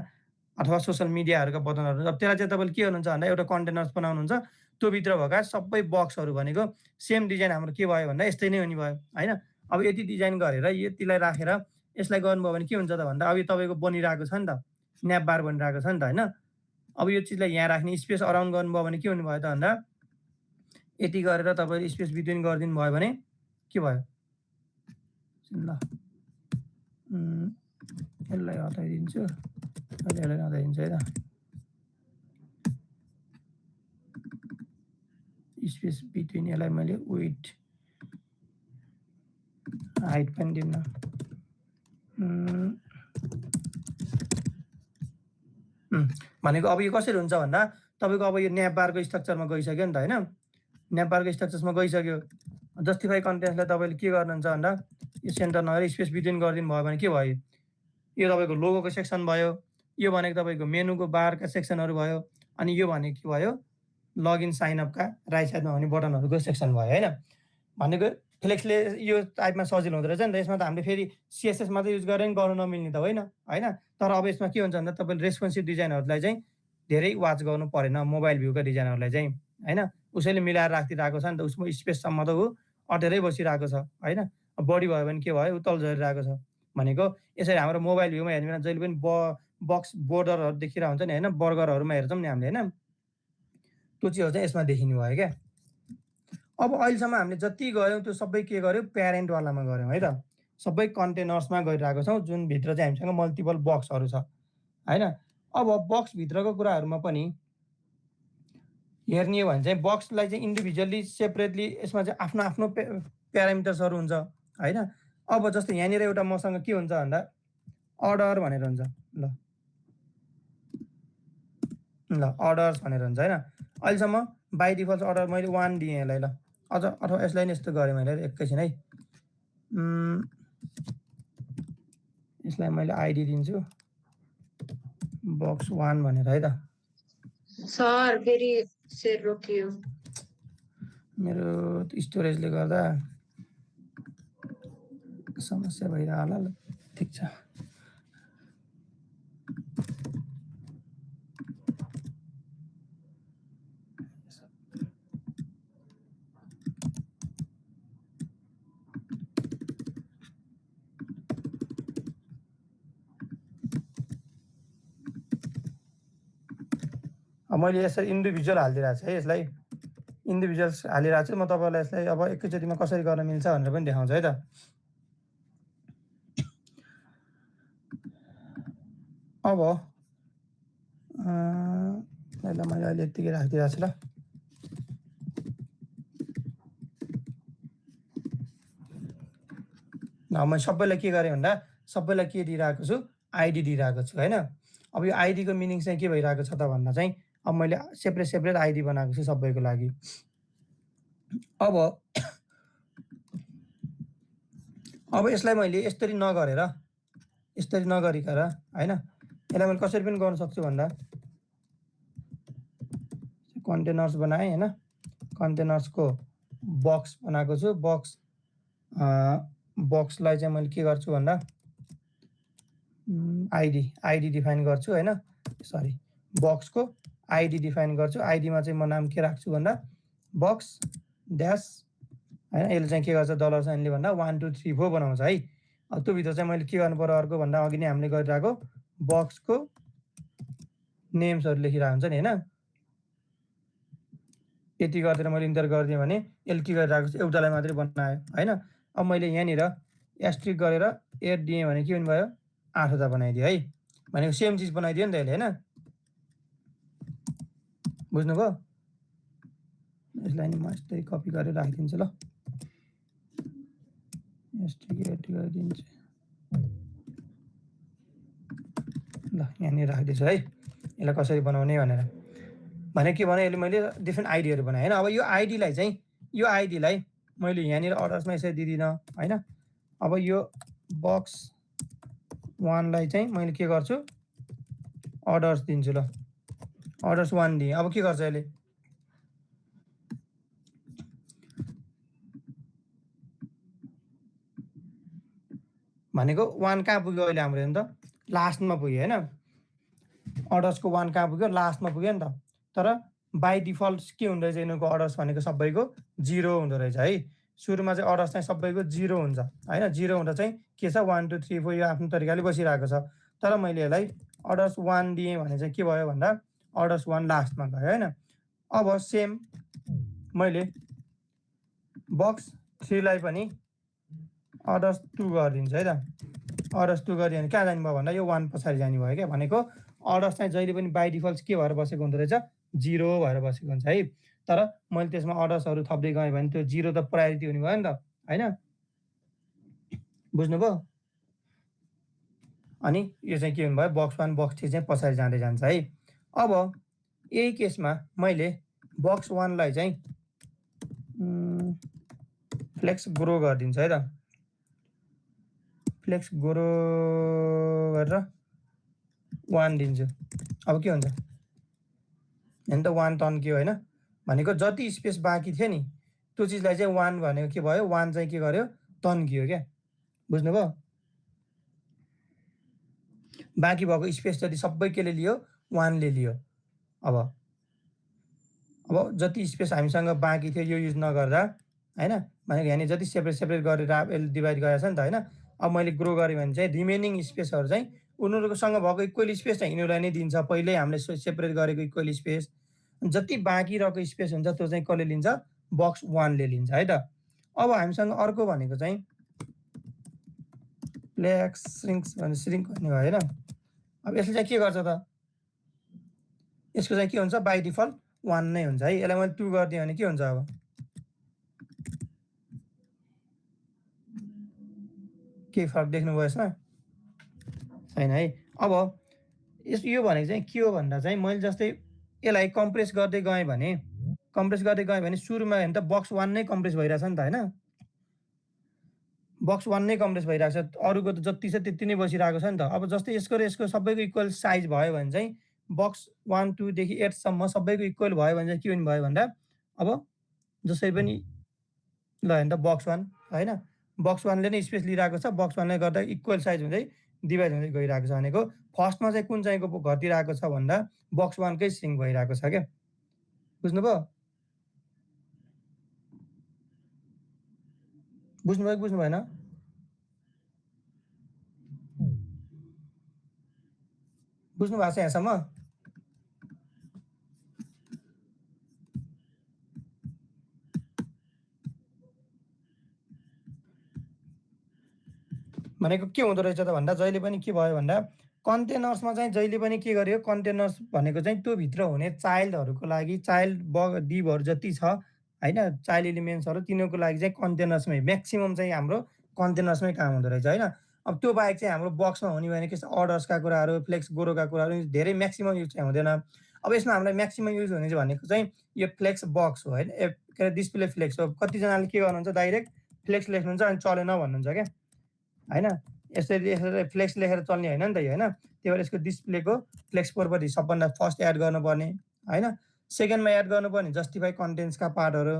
अथवा सोसियल मिडियाहरूका बटनहरू हुन्छ अब त्यसलाई चाहिँ तपाईँले के गर्नुहुन्छ भन्दा एउटा कन्टेनर्स बनाउनुहुन्छ त्यो भित्र भएका सबै बक्सहरू भनेको सेम डिजाइन हाम्रो के भयो भन्दा यस्तै नै हुने भयो होइन अब यति डिजाइन गरेर यतिलाई राखेर यसलाई गर्नुभयो भने के हुन्छ त भन्दा अब यो तपाईँको बनिरहेको छ नि त स्न्याप बार बनिरहेको छ नि त होइन अब यो चिजलाई यहाँ राख्ने स्पेस अराउन्ड गर्नुभयो भने के हुने भयो त भन्दा यति गरेर तपाईँले स्पेस बिट्विन गरिदिनु भयो भने के भयो ल यसलाई हटाइदिन्छु यसलाई हटाइदिन्छु है त स्पेस बिट्विन यसलाई मैले विथ हाइट पनि दिउँ न। भनेको अब यो कसरी हुन्छ भन्दा तपाईँको अब यो न्याप बारको स्ट्रक्चरमा गइसक्यो नि त होइन। न्याप बारको स्ट्रक्चर्समा गइसक्यो। जस्टिफाई कन्टेन्ट्सलाई तपाईँले के गर्नुहुन्छ भन्दा यो सेन्टर नगरी स्पेस बिट्विन गरिदिनु भयो भने के भयो, यो तपाईँको लोगोको सेक्सन भयो, यो भनेको तपाईँको मेनुको बारका सेक्सनहरू भयो, अनि यो भनेको के भयो लगइन साइनअपका राइट साइडमा हुने बटनहरूको सेक्सन भयो होइन। भनेको फ्लेक्सले यो टाइपमा सजिलो हुँदो रहेछ नि त। यसमा त हामीले फेरि सिएसएस मात्रै युज गरेर गर्नु नमिल्ने त होइन होइन। तर अब यसमा के हुन्छ भन्दा तपाईँले रेस्पोन्सिभ डिजाइनहरूलाई चाहिँ धेरै वाच गर्नु परेन मोबाइल भ्यूका डिजाइनहरूलाई चाहिँ होइन। उसैले मिलाएर राखिदिरहेको छ नि त, उसको स्पेससम्म त ऊ अटेरै बसिरहेको छ होइन। बढी भयो भने के भयो उतल झरिरहेको छ। भनेको यसरी हाम्रो मोबाइल भ्यूमा हेर्ने बेला जहिले पनि बक्स बोर्डरहरू देखिरहेको हुन्छ नि होइन, बर्गरहरूमा हेर्छौँ नि हामीले होइन, त्यो चिजहरू चाहिँ यसमा देखिने भयो क्या। अब अहिलेसम्म हामीले जति गऱ्यौँ त्यो सबै के गर्यो प्यारेन्टवालामा गऱ्यौँ है त। सबै कन्टेनर्समा गइरहेको छौँ जुन भित्र चाहिँ हामीसँग मल्टिपल बक्सहरू छ होइन। अब बक्सभित्रको कुराहरूमा पनि हेर्ने हो भने चाहिँ बक्सलाई चाहिँ इन्डिभिजुअल्ली सेपरेटली यसमा चाहिँ आफ्नो आफ्नो प्यारामिटर्सहरू हुन्छ होइन। अब जस्तो यहाँनिर एउटा मसँग के हुन्छ भन्दा अर्डर भनेर हुन्छ ल अर्डर्स भनेर हुन्छ होइन। अहिलेसम्म बाई डिफल्ट अर्डर मैले 1 दिएँ यसलाई ल। अझ अथवा यसलाई नि यस्तो गरेँ मैले एकैछिन है। यसलाई मैले आइडी दिन्छु बक्स 1 भनेर है त।
सर फेरि सेयर रोकियो।
मेरो स्टोरेजले गर्दा समस्या भइरह होला ल। ठिक छ। मैले यसरी इन्डिभिजुअल हालिदिरहेको छु है। यसलाई इन्डिभिजुअल्स हालिरहेको छु म तपाईँलाई। यसलाई अब एकैचोटिमा कसरी गर्न मिल्छ भनेर पनि देखाउँछु है त। अब मैले अहिले यत्तिकै राखिदिरहेको छु ल। मैले सबैलाई के गरेँ भन्दा सबैलाई के दिइरहेको छु आइडी दिइरहेको छु होइन। अब यो आइडीको मिनिङ चाहिँ के भइरहेको छ त भन्दा चाहिँ अब मैले सेपरेट सेपरेट आइडी बनाएको छु सबैको लागि। अब यसलाई मैले यसरी नगरेर यसरी नगरिकन होइन यसलाई मैले कसरी पनि गर्न सक्छु भन्दा कन्टेनर्स बनाएँ होइन। कन्टेनर्सको बक्स बनाएको छु। बक्सलाई चाहिँ मैले के गर्छु भन्दा आइडी डिफाइन गर्छु होइन। सरी बक्सको आइडी डिफाइन गर्छु। आइडीमा चाहिँ म नाम के राख्छु भन्दा बक्स ड्यास होइन। यसले चाहिँ के गर्छ डलर साइनले भन्दा 1 2 3 4 बनाउँछ है। अब त्यो भित्र चाहिँ मैले के गर्नु पर्यो अर्को भन्दा अघि नै हामीले गरिरहेको बक्सको नेम्सहरू लेखिरहेको हुन्छ नि होइन। यति गरेर मैले इन्टर गरिदिएँ भने यसले के गरिरहेको छ एउटालाई मात्रै बनायो होइन। अब मैले यहाँनिर एस्ट्रिक गरेर 8 दिएँ भने के हुने भयो 8वटा बनाइदियो है। भनेको सेम चिज बनाइदियो नि त यसले होइन। बुझ्नुभयो। यसलाई नि म यस्तै कपी गरेर राखिदिन्छु ल। एस्ट्रिक 8 गरिदिन्छु ल। यहाँनिर राखिदिन्छु है यसलाई कसरी बनाउने भनेर। भने के भने यसले मैले डिफ्रेन्ट आइडीहरू बनाएँ होइन। अब यो आइडीलाई मैले यहाँनिर अर्डर्समा यसरी दिदिनँ होइन। अब यो बक्स 1 लाई चाहिँ मैले के गर्छु अर्डर्स दिन्छु ल। अर्डर्स 1 दिएँ। अब के गर्छ यसले भनेको 1 कहाँ पुग्यो अहिले हाम्रो हेर्नु त लास्टमा पुग्यो होइन। अर्डर्सको 1 कहाँ पुग्यो लास्टमा पुग्यो नि त। तर बाई डिफल्ट के हुँदो रहेछ यिनीहरूको अर्डर्स भनेको सबैको 0 हुँदो रहेछ है। सुरुमा चाहिँ अर्डर्स चाहिँ सबैको 0 हुन्छ होइन। 0 हुँदा चाहिँ के छ 1 2 3 4 यो आफ्नो तरिकाले बसिरहेको छ। तर मैले यसलाई अर्डर्स 1 दिएँ भने चाहिँ के भयो भन्दा अर्डर्स 1 लास्टमा गयो होइन। अब सेम मैले बक्स 3 लाई पनि अर्डर्स 2 गरिदिन्छु है त। अर्डर्स 2 गरिदियो भने कहाँ जाने भयो भन्दा यो 1 पछाडि जाने भयो क्या। भनेको अर्डर्स चाहिँ जहिले पनि बाई डिफल्ट के भएर बसेको हुँदो रहेछ 0 भएर बसेको हुन्छ है। तर मैले त्यसमा अर्डर्सहरू थप्दै गएँ भने त्यो 0 त प्रायोरिटी हुने भयो नि त होइन। बुझ्नुभयो? अनि यो चाहिँ के हुनुभयो बक्स 1 बक्स 3 चाहिँ पछाडि जाँदै जान्छ है। अब यही केसमा मैले बक्स 1 लाई चाहिँ फ्लेक्स ग्रो गरिदिन्छु है त। फ्लेक्स ग्रो गरेर 1 दिन्छु। अब के हुन्छ हैन त 1 तन्कियो हैन भनेको जति स्पेस बाँकी थियो नि त्यो चिजलाई चाहिँ 1 भनेको के भयो 1 चाहिँ के गर्यो तन्कियो क्या। बुझ्नुभयो? बाँकी भएको स्पेस जति सबै केले लियो 1 ले लियो। अब जति स्पेस हामीसँग बाँकी थियो यो युज नगर्दा हैन भनेको यहाँ जति सेपरेट गरेर यसले डिभाइड गरेछ नि त हैन। अब मैले ग्रो गरेँ भने चाहिँ रिमेनिङ स्पेसहरु चाहिँ उनीहरुसँग भएको इक्वल स्पेस चाहिँ यिनीहरुलाई नै दिन्छ। पहिल्यै हामीले सेपरेट गरेको इक्वल स्पेस जति बाँकी रहेको स्पेस हुन्छ त्यो चाहिँ कसले लिन्छ बक्स 1 ले लिन्छ है त। अब हामीसँग अर्को भनेको चाहिँ फ्लेक्स श्रिङ्क भन्ने भयो हैन। अब यसले चाहिँ के गर्छ त यसको चाहिँ के हुन्छ बाइ डिफल्ट 1 नै हुन्छ है। यसलाई मैले 2 गर्दिएँ भने के हुन्छ अब के फरक देख्नुभयो यसमा छैन है। अब यो भनेको चाहिँ के हो भन्दा चाहिँ मैले जस्तै यसलाई कम्प्रेस गर्दै गएँ भने सुरुमा हेर्नु त बक्स 1 नै कम्प्रेस भइरहेछ नि त हैन। बक्स 1 नै कम्प्रेस भइरहेको छ अरुको त जति छ त्यति नै बसिरहेको छ नि त। अब जस्तै यसको र यसको सबैको इक्वल साइज भयो भने चाहिँ बक्स 1 2 देखि 8 सम्म सबैको इक्वल भयो भने चाहिँ के हुने भयो भन्दा अब जसै पनि ल हेर्नु त बक्स 1 हैन बक्स 1 ले नै स्पेस लिइरहेको छ बक्स 1 ले गर्दा इक्वल साइज हुँदै डिभाइड हुँदै गइरहेको छ भनेको फर्स्टमा चाहिँ कुन चाहिँको घटिरहेको छ भन्दा बक्स 1 कै श्रिङ्क भइरहेको छ के। बुझ्नुभयो? बुझ्नुभयो कि बुझ्नु भएन? बुझ्नु भएको छ यहाँसम्म? भनेको के हुँदो रहेछ त भन्दा जहिले पनि के भयो भन्दा कन्टेनर्समा चाहिँ जहिले पनि के गर्यो कन्टेनर्स भनेको चाहिँ त्यो भित्र हुने चाइल्डहरुको लागि चाइल्ड डिभहरु जति छ हैन चाइल्ड एलिमेन्ट्सहरु तिनीहरुको लागि चाहिँ कन्टेनर्समै म्याक्सिमम चाहिँ हाम्रो कन्टेनर्समै काम हुँदो रहेछ हैन। अब त्यो बाहेक चाहिँ हाम्रो बक्समा हुने भने के अर्डर्सका कुराहरु फ्लेक्स ग्रोका कुराहरु धेरै म्याक्सिमम युज चाहिँ हुँदैन। अब यसमा हामीलाई म्याक्सिमम युज हुने भनेको चाहिँ यो फ्लेक्स बक्स हो हैन के डिस्प्ले फ्लेक्स हो। कति जनाले के गर्नुहुन्छ डाइरेक्ट फ्लेक्स लेख्नुहुन्छ अनि चलेन भन्नुहुन्छ के हैन। यसरी फ्लेक्स लेखेर चल्ने हैन नि त यो हैन। त्यही भएर यसको डिस्प्लेको फ्लेक्स प्रोपर्टी सबभन्दा फर्स्ट एड गर्नुपर्ने हैन। सेकेन्डमा एड गर्नुपर्ने जस्टिफाई कन्टेन्ट्सका पार्टहरु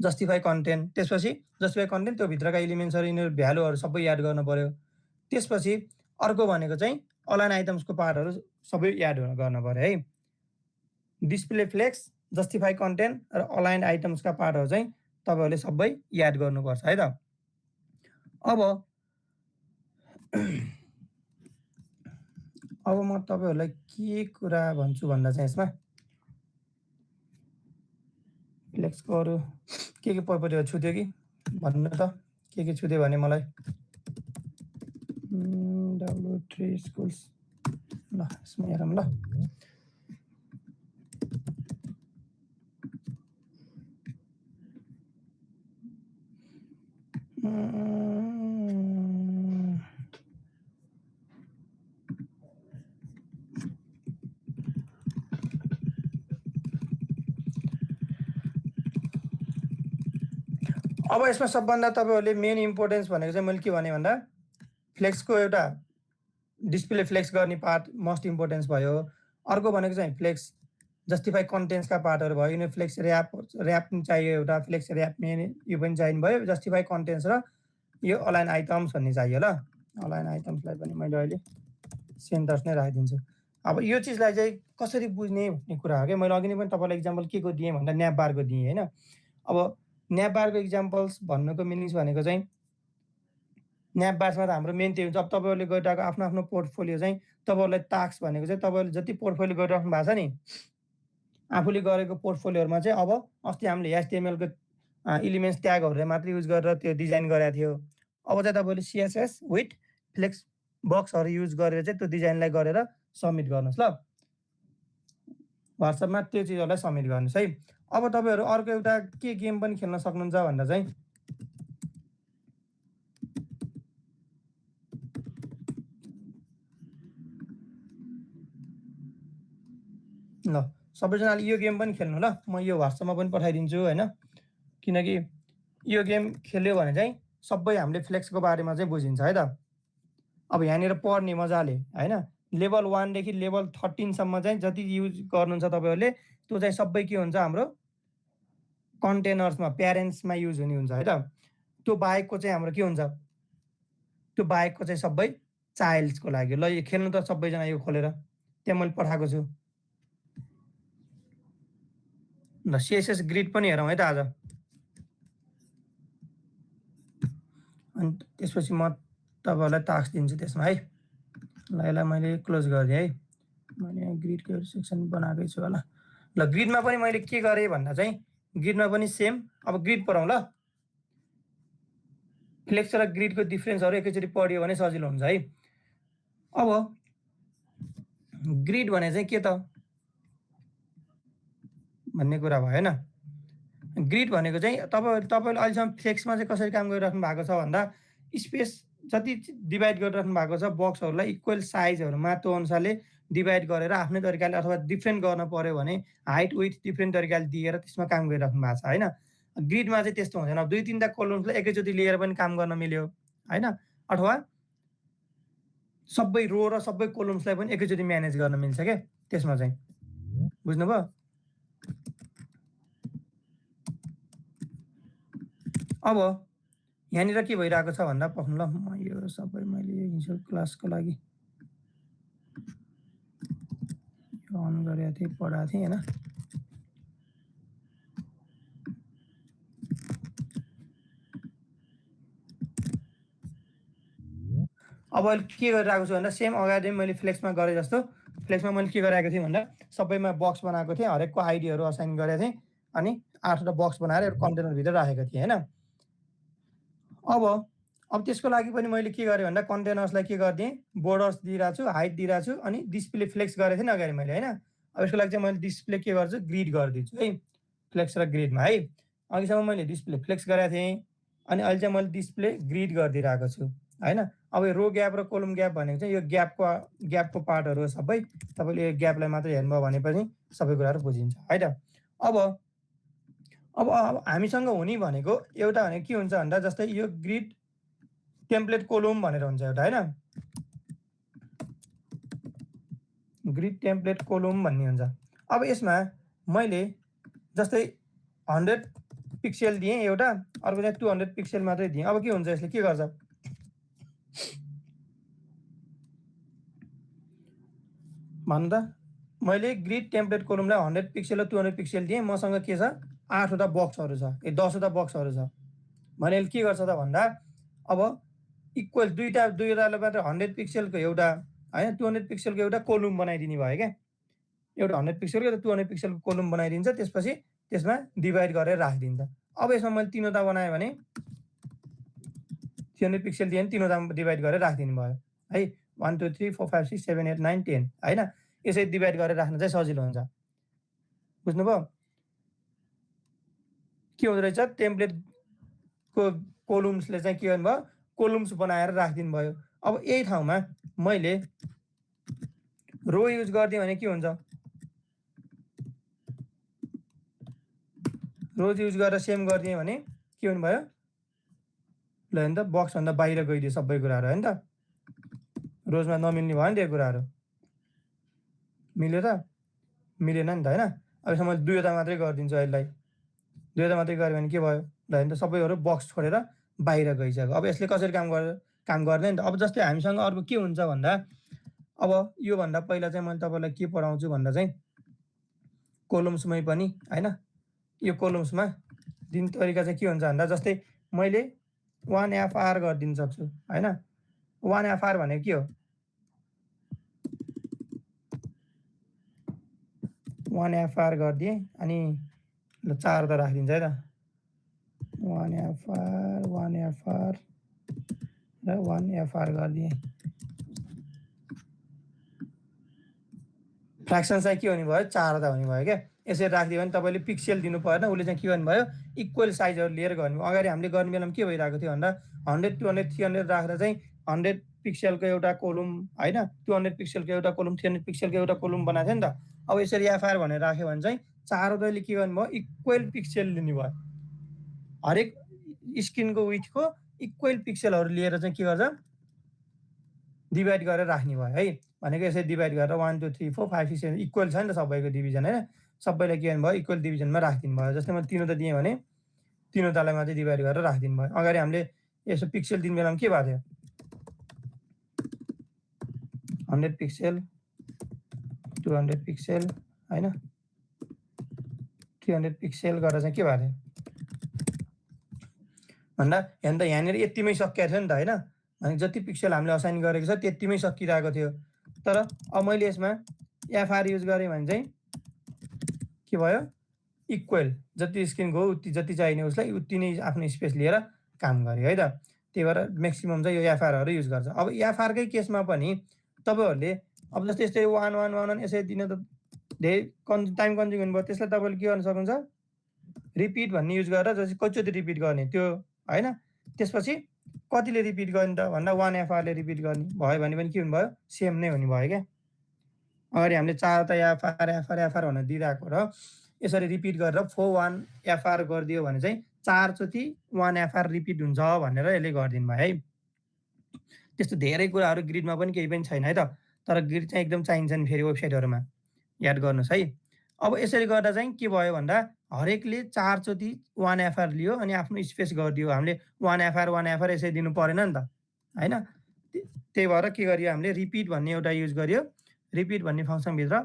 जस्टिफाई कन्टेन्ट त्यसपछि जस्टिफाई कन्टेन्ट त्यो भित्रका एलिमेन्ट्सहरु यिनीहरु भ्यालुहरु सबै याद गर्नु पर्यो। त्यसपछि अर्को भनेको चाहिँ अलाइन आइटम्सको पार्टहरु सबै याद गर्नु पर्यो है। डिस्प्ले फ्लेक्स जस्टिफाई कन्टेन्ट र अलाइन आइटम्सका पार्टहरु चाहिँ तपाईहरुले सबै याद गर्नुपर्छ है त। अब म तपाईहरुलाई के कुरा भन्छु भन्दा चाहिँ यसमा फ्लेक्सको अरु के प्रोपर्टीहरु छुट्यो कि भन्नु त के छुट्यो भने मलाई W3 स्कुल्स ल यसमा हेरौँ ल। अब यसमा सबभन्दा तपाईहरुले मेन इम्पोर्टेन्स भनेको चाहिँ मैले के भने भन्दा फ्लेक्सको एउटा डिस्प्ले फ्लेक्स गर्ने पार्ट मोस्ट इम्पोर्टेन्स भयो। अर्को भनेको चाहिँ फ्लेक्स जस्टिफाई कन्टेन्ट्सका पार्टहरु भयो। यिनीहरु फ्लेक्स र्याप पनि चाहियो एउटा फ्लेक्स र्याप मेन यो पनि चाहिने भयो। जस्टिफाई कन्टेन्ट्स र यो अलाइन आइटम्स भन्ने चाहियो ल। अलाइन आइटम्सलाई पनि मैले अहिले सेन्टर्स नै राखिदिन्छु। अब यो चिजलाई चाहिँ कसरी बुझ्ने भन्ने कुरा हो के। मैले अघि नै पनि तपाईलाई एक्जाम्पल के को दिएँ भन्दा न्याप बारको दिएँ हैन। अब न्याप बारको एक्जाम्पल्स भन्नुको मिनिङ्स भनेको चाहिँ न्याप बारमा त हाम्रो मेन त्यही हुन्छ। अब तपाईहरुले गरिरहेको आफ्नो आफ्नो पोर्टफोलियो चाहिँ तपाईहरुलाई टास्क भनेको चाहिँ तपाईहरुले जति पोर्टफोलियो गरिराख्नु भएको छ नि आफूले गरेको पोर्टफोलियोहरुमा चाहिँ अब अस्ति हामीले HTML को एलिमेन्ट्स ट्यागहरुले मात्र युज गरेर त्यो डिजाइन गरेका थियो। अब चाहिँ तपाईहरुले CSS विथ फ्लेक्स बक्सहरु युज गरेर चाहिँ त्यो डिजाइनलाई गरेर सबमिट गर्नुस् ल। WhatsAppमा त्यो चिजहरुलाई सबमिट गर्नुस् है। अब तपाईहरु अर्को एउटा के गेम पनि खेल्न सक्नुहुन्छ भन्दा चाहिँ ल सबैजनाले यो गेम पनि खेल्नु ल, म यो WhatsApp-मा पनि पठाइदिन्छु होइन, किनकि यो गेम खेल्यो भने चाहिँ सबै हामीले फ्लेक्सको बारेमा चाहिँ बुझिन्छ है त। अब यहाँनिर पढ्ने मजाले होइन, लेभल 1 देखि लेभल 13 सम्म चाहिँ जति युज गर्नुहुन्छ तपाईँहरूले त्यो चाहिँ सबै के हुन्छ हाम्रो कन्टेनर्समा प्यारेन्ट्समा युज हुने हुन्छ है त। त्यो बाहेकको चाहिँ हाम्रो के हुन्छ, त्यो बाहेकको चाहिँ सबै चाइल्ड्सको लागि। ल यो खेल्नु त सबैजना यो खोलेर, त्यहाँ मैले पठाएको छु। ल CSS ग्रिड पनि हेरौँ है त आज। अनि त्यसपछि म तपाईँहरूलाई टास्क दिन्छु त्यसमा है। ल यसलाई मैले क्लोज गरिदिएँ है, मैले यहाँ ग्रिडको सेक्सन बनाएकै छु होला। ल ग्रिडमा पनि मैले के गरेँ भन्दा चाहिँ ग्रिडमा पनि सेम। अब ग्रिड पढौँ ल, फ्लेक्स र ग्रिडको डिफ्रेन्सहरू एकैचोटि पढियो भने सजिलो हुन्छ है। अब ग्रिड भने चाहिँ के त भन्ने कुरा भयो होइन। ग्रिड भनेको चाहिँ तपाईँले अहिलेसम्म फ्लेक्समा चाहिँ कसरी काम गरिराख्नु भएको छ भन्दा स्पेस जति डिभाइड गरिराख्नु भएको छ बक्सहरूलाई इक्वल साइजहरूमा त्यो अनुसारले डिभाइड गरेर आफ्नै तरिकाले अथवा डिफ्रेन्ट गर्न पर्यो भने हाइट विथ डिफ्रेन्ट तरिकाले दिएर त्यसमा काम गरिराख्नु भएको छ होइन। ग्रिडमा चाहिँ त्यस्तो हुँदैन, 2-3टा कलम्सलाई एकैचोटि लिएर पनि काम गर्न मिल्यो होइन, अथवा सबै रो र सबै कलम्सलाई पनि एकैचोटि म्यानेज गर्न मिल्छ क्या त्यसमा चाहिँ, बुझ्नुभयो। अब यहाँनिर के भइरहेको छ भन्दा पक्नु ल, म यो सबै मैले हिजो क्लासको लागि अन गरेको थिएँ, पढाएको थिएँ होइन। अब अहिले के गरिरहेको छु भन्दा सेम अगाडि मैले फ्लेक्समा गरेँ जस्तो, फ्लेक्समा मैले के गरेको थिएँ भन्दा सबैमा बक्स बनाएको थिएँ, हरेकको आइडीहरू असाइन गरेको थिएँ, अनि 8वटा बक्स बनाएर एउटा कन्टेनरभित्र राखेको थिएँ होइन। अब त्यसको लागि पनि मैले के गरेँ भन्दा कन्टेनर्सलाई के गरिदिएँ, बोर्डर्स दिइरहेको छु, हाइट दिइरहेको छु, अनि डिस्प्ले फ्लेक्स गरेको थिएँ नि अगाडि मैले होइन। अब यसको लागि चाहिँ मैले डिस्प्ले के गर्छु, ग्रिड गरिदिन्छु है, फ्लेक्स र ग्रिडमा है। अघिसम्म मैले डिस्प्ले फ्लेक्स गरेको थिएँ, अनि अहिले चाहिँ मैले डिस्प्ले ग्रिड गरिदिइरहेको छु होइन। अब यो रो ग्याप र कोलम ग्याप भनेको चाहिँ यो ग्यापको पार्टहरू सबै, तपाईँले यो ग्यापलाई मात्रै हेर्नुभयो भने पनि सबै कुराहरू बुझिन्छ है त। अब हामीसँग हुने भनेको एउटा भनेको के हुन्छ भन्दा जस्तै यो ग्रिड टेम्प्लेट कोलम भनेर हुन्छ एउटा होइन, ग्रिड टेम्प्लेट कोलम भन्ने हुन्छ। अब यसमा मैले जस्तै 100 पिक्सेल दिएँ एउटा, अर्को चाहिँ 200 पिक्सेल मात्रै दिएँ। अब के हुन्छ, यसले के गर्छ भन्नु त, मैले ग्रिड टेम्प्लेट कोलमलाई 100 पिक्सेल र 200 पिक्सेल दिएँ, मसँग के छ 8वटा बक्सहरू छ, 10वटा बक्सहरू छ भने यसले के गर्छ त भन्दा अब इक्वल दुईवटाले मात्र 100 पिक्सेलको एउटा होइन 200 पिक्सेलको एउटा कोलम बनाइदिने भयो क्या, एउटा 100 पिक्सेलको एउटा 200 पिक्सेलको कोलम बनाइदिन्छ, त्यसपछि त्यसमा डिभाइड गरेर राखिदिन्छ। अब यसमा मैले 3वटा बनाएँ भने 300 पिक्सेल दिएँ भने 3वटा डिभाइड गरेर राखिदिनु भयो है, 1 2 3 4 5 6 7 8 9 10 होइन। यसरी डिभाइड गरेर राख्न चाहिँ सजिलो हुन्छ, बुझ्नुभयो। के हुँदो रहेछ, टेम्प्लेटको कोलम्सले चाहिँ के गर्नुभयो, कोलम्स बनाएर राखिदिनु भयो। अब यही ठाउँमा मैले रो युज गरिदिएँ भने के हुन्छ, रोज युज गरेर सेम गरिदिएँ भने के हुनुभयो, ल होइन त बक्सभन्दा बाहिर गइदियो सबै कुराहरू होइन त, रोजमा नमिल्ने भयो नि त्यो कुराहरू, मिल्यो त मिलेन नि त होइन। अब यसमा मैले 2वटा मात्रै गरिदिन्छु, यसलाई 2वटा मात्रै गरेँ भने के भयो, ल होइन त सबैहरू बक्स छोडेर बाहिर गइसक्यो। अब यसले कसरी काम गर्ने नि त। अब जस्तै हामीसँग अर्को के हुन्छ भन्दा अब योभन्दा पहिला चाहिँ मैले तपाईँलाई के पढाउँछु भन्दा चाहिँ कोलम्समै पनि होइन, यो कोलम्समा दिने तरिका चाहिँ के हुन्छ भन्दा जस्तै मैले 1FR गरिदिन सक्छु होइन। 1FR भनेको के हो, 1FR गरिदिएँ अनि ल 4वटा राखिदिन्छ है त, 1FR 1FR र 1FR गरिदिएँ। फ्र्याक्सन चाहिँ के हुने भयो, 4वटा हुने भयो क्या। यसरी राखिदियो भने तपाईँले पिक्सेल दिनु परेन, उसले चाहिँ के गर्नुभयो इक्वल साइजहरू लिएर गर्नु। अगाडि हामीले गर्ने बेलामा के भइरहेको थियो भन्दा 100 200 300 राखेर चाहिँ 100 पिक्सलको एउटा कोलम हैन 200 पिक्सलको एउटा कोलम 300 पिक्सलको एउटा कोलम बनाएको थियो नि त अब यसरी एफआर भनेर राख्यो भने चाहिँ चारवटाले के गर्नु भयो इक्वल पिक्सल लिनु भयो हरेक स्क्रिनको विड्थको इक्वल पिक्सलहरु लिएर चाहिँ के गर्छ डिभाइड गरेर राख्ने भयो है भनेको यसरी डिभाइड गरेर 1 2 3 4 5 6 7 इक्वल छ नि त सबैको डिभिजन हैन सबैलाई के गर्नु भयो इक्वल डिभिजनमा राखिदिनु भयो जस्तै म तीनवटा दिएँ भने तीनवटालाई मात्रै डिभाइड गरेर राखिदिनु भयो अगाडि हामीले यसो पिक्सल दिने बेलामा के भएको थियो 100 पिक्सल 200 पिक्सल हैन 300 पिक्सल गरेर चाहिँ के भएको थियो भन्दा हेर्दा यहाँनिर यतिमै सकिएको थियो नि त हैन अनि जति पिक्सल हामीले असाइन गरेको छ त्यतिमै सकिरहेको थियो तर अब मैले यसमा एफआर युज गरेँ भने चाहिँ के भयो इक्वल जति स्क्रिन गयो उति जति चाहिने उसलाई उति नै आफ्नो स्पेस लिएर काम गर्यो है त त्यही भएर म्याक्सिमम चाहिँ यो एफआरहरु युज गर्छ अब एफआर कै केसमा पनि तपाईहरुले अब जस्तै यस्तै 1 1 1 1 यसरी दिन त धेरै टाइम कन्ज्युम हुनुभयो त्यसलाई तपाईले के गर्न सक्नुहुन्छ रिपिट भन्ने युज गरेर जस्तै कतिचोटि रिपिट गर्ने त्यो हैन त्यसपछि कतिले रिपिट गर्ने त भन्दा 1 एफआर ले रिपिट गर्ने भयो भने पनि के हुने भयो सेम नै हुने भयो के अगाडि हामीले चारवटा एफआर एफआर एफआर भनेर दिइराको र यसरी रिपिट गरेर 4 1 एफआर गरिदियो भने चाहिँ चारचोटि 1 एफआर रिपिट हुन्छ भनेर यसले गरिदिनु भयो है त्यस्तो धेरै कुराहरु ग्रिडमा पनि केही पनि छैन है त तर ग्रिड चाहिँ एकदम चाहिन्छ नि फेरि वेबसाइटहरुमा याद गर्नुस् है अब यसरी गर्दा चाहिँ के भयो भन्दा हरेकले चारचोटि 1 एफआर लियो अनि आफ्नो स्पेस गरिदियो हामीले 1 एफआर यसरी दिनु परेन नि त हैन त्यही भएर के गरियो हामीले रिपिट भन्ने एउटा युज गरियो रिपिट भन्ने फंक्सन भित्र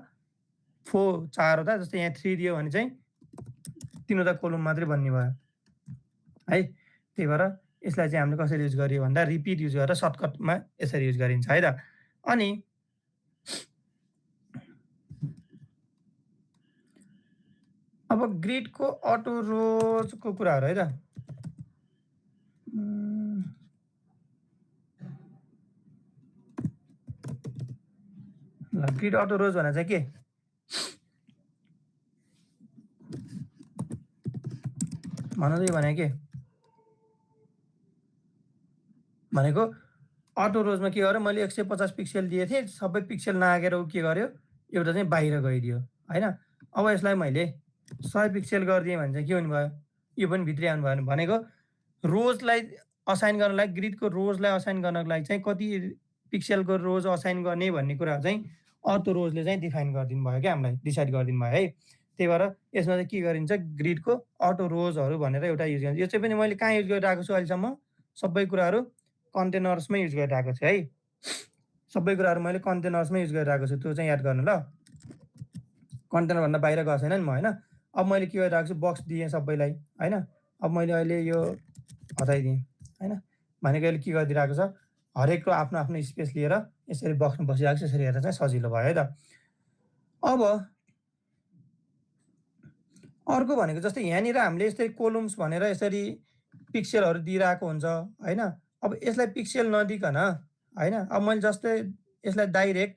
4 चारवटा जस्तै यहाँ 3 दियो भने चाहिँ तीनवटा कोलम मात्रै बन्ने भयो है त्यही भएर यसलाई चाहिँ हामीले कसरी युज गरियो भन्दा रिपिट युज गरेर सर्टकटमा यसरी युज गरिन्छ है त अनि अब ग्रिडको अटो रोजको कुराहरु है त ग्रिड अटो रोज भने चाहिँ के भन्दै भने के भनेको अटो रोजमा के गर्यो मैले 150 पिक्सल दिए थिए सबै पिक्सल नआगेर उ के गर्यो एउटा चाहिँ बाहिर गइदियो हैन अब यसलाई मैले 100 पिक्सल गरिदिए भने चाहिँ के हुने भयो यो पनि भित्रै आउनु भयो भनेको रोजलाई असाइन गर्नलाई ग्रिडको रोजलाई असाइन गर्नको लागि चाहिँ कति पिक्सलको रोज असाइन गर्ने भन्ने कुरा चाहिँ अटो रोजले चाहिँ डिफाइन गरिदिनु भयो के हामीलाई डिसाइड गरिदिनु भयो है त्यही भएर यसमा चाहिँ के गरिन्छ ग्रिडको अटो रोजहरु भनेर एउटा युज गरिन्छ यो चाहिँ पनि मैले कहाँ युज गरिरहेको छु अहिलेसम्म सबै कुराहरु कन्टेनर्समै युज गरिरहेको छु है सबै कुराहरु मैले कन्टेनर्समै युज गरिरहेको छु त्यो चाहिँ याद गर्नु ल कन्टेनर भन्दा बाहिर गएको छैन नि म हैन अब मैले के गरिरहेको छु बक्स दिएँ सबैलाई हैन अब मैले अहिले यो हटाइदिएँ हैन भनेको अहिले के गरिदिरहेको छ हरेकको आफ्नो आफ्नो स्पेस लिएर यसरी बक्समा बसिरहेको छ यसरी हेर्दा चाहिँ सजिलो भयो है त अब अर्को भनेको जस्तै यहाँनिर हामीले यसरी कोलम्स भनेर यसरी पिक्सलहरु दिइरहेको हुन्छ हैन अब यसलाई पिक्सल नदिकन हैन अब मैले जस्तै यसलाई डाइरेक्ट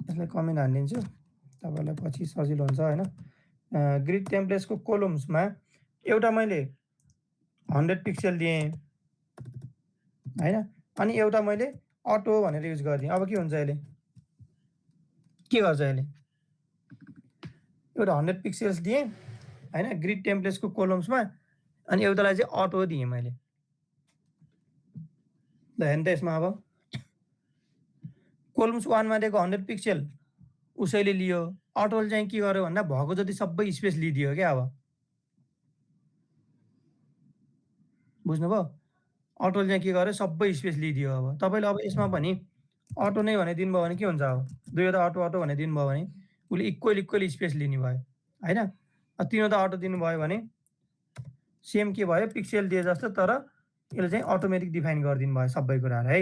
यसलाई कमेन्ट हान्दिन्छु तपाईलाई पछि सजिलो हुन्छ हैन ग्रिड टेम्पलेट्सको कोलम्समा एउटा मैले 100 पिक्सल दिएँ हैन अनि एउटा मैले अटो भनेर युज गर्दिएँ अब के हुन्छ यसले के गर्छ यसले एउटा 100 पिक्सल्स दिएँ हैन ग्रिड टेम्पलेट्सको कोलम्समा अनि एउटालाई चाहिँ अटो दिएँ मैले ल हेर्नु त यसमा अब कोलम्स 1 मा दिएको 100 पिक्सल उसैले लियो अटोले चाहिँ के गर्यो भन्दा भएको जति सबै स्पेस लिदियो के अब बुझ्नुभयो अटोले चाहिँ के गर्यो सबै स्पेस लिदियो अब तपाईले अब यसमा पनि अटो नै भने दिनुभयो भने के हुन्छ अब दुईवटा अटो अटो भने दिनुभयो भने उले इक्वल स्पेस लिने भयो हैन अब तीनवटा अटो दिनुभयो भने सेम के भयो पिक्सल दिए जस्तो तर यसले चाहिँ अटोमेटिक डिफाइन गरिदिनु भयो सबै कुराहरु है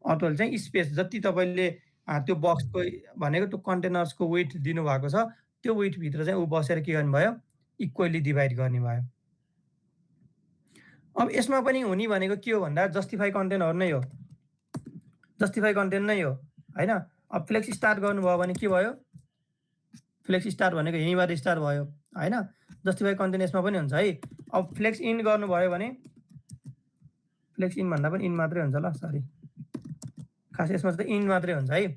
अटोले चाहिँ स्पेस जति तपाईले त्यो बक्सको भनेको त्यो कन्टेनर्सको वेट दिनु भएको छ त्यो वेट भित्र चाहिँ उ बसेर के गर्नु भयो इक्वली डिभाइड गर्ने भयो अब यसमा पनि हुने भनेको के हो भन्दा जस्टिफाई कन्टेन्टहरु नै हो जस्टिफाई कन्टेन्ट नै हो हैन अब फ्लेक्स स्टार्ट गर्नुभयो भने के भयो फ्लेक्स स्टार्ट भनेको यहीँबाट स्टार्ट भयो हैन जस्टिफाई कन्टेन्ट यसमा पनि हुन्छ है अब फ्लेक्स इन गर्नुभयो भने फ्लेक्स इन भन्दा पनि इन मात्रै हुन्छ ल सरी खास यसमा चाहिँ इन मात्रै हुन्छ है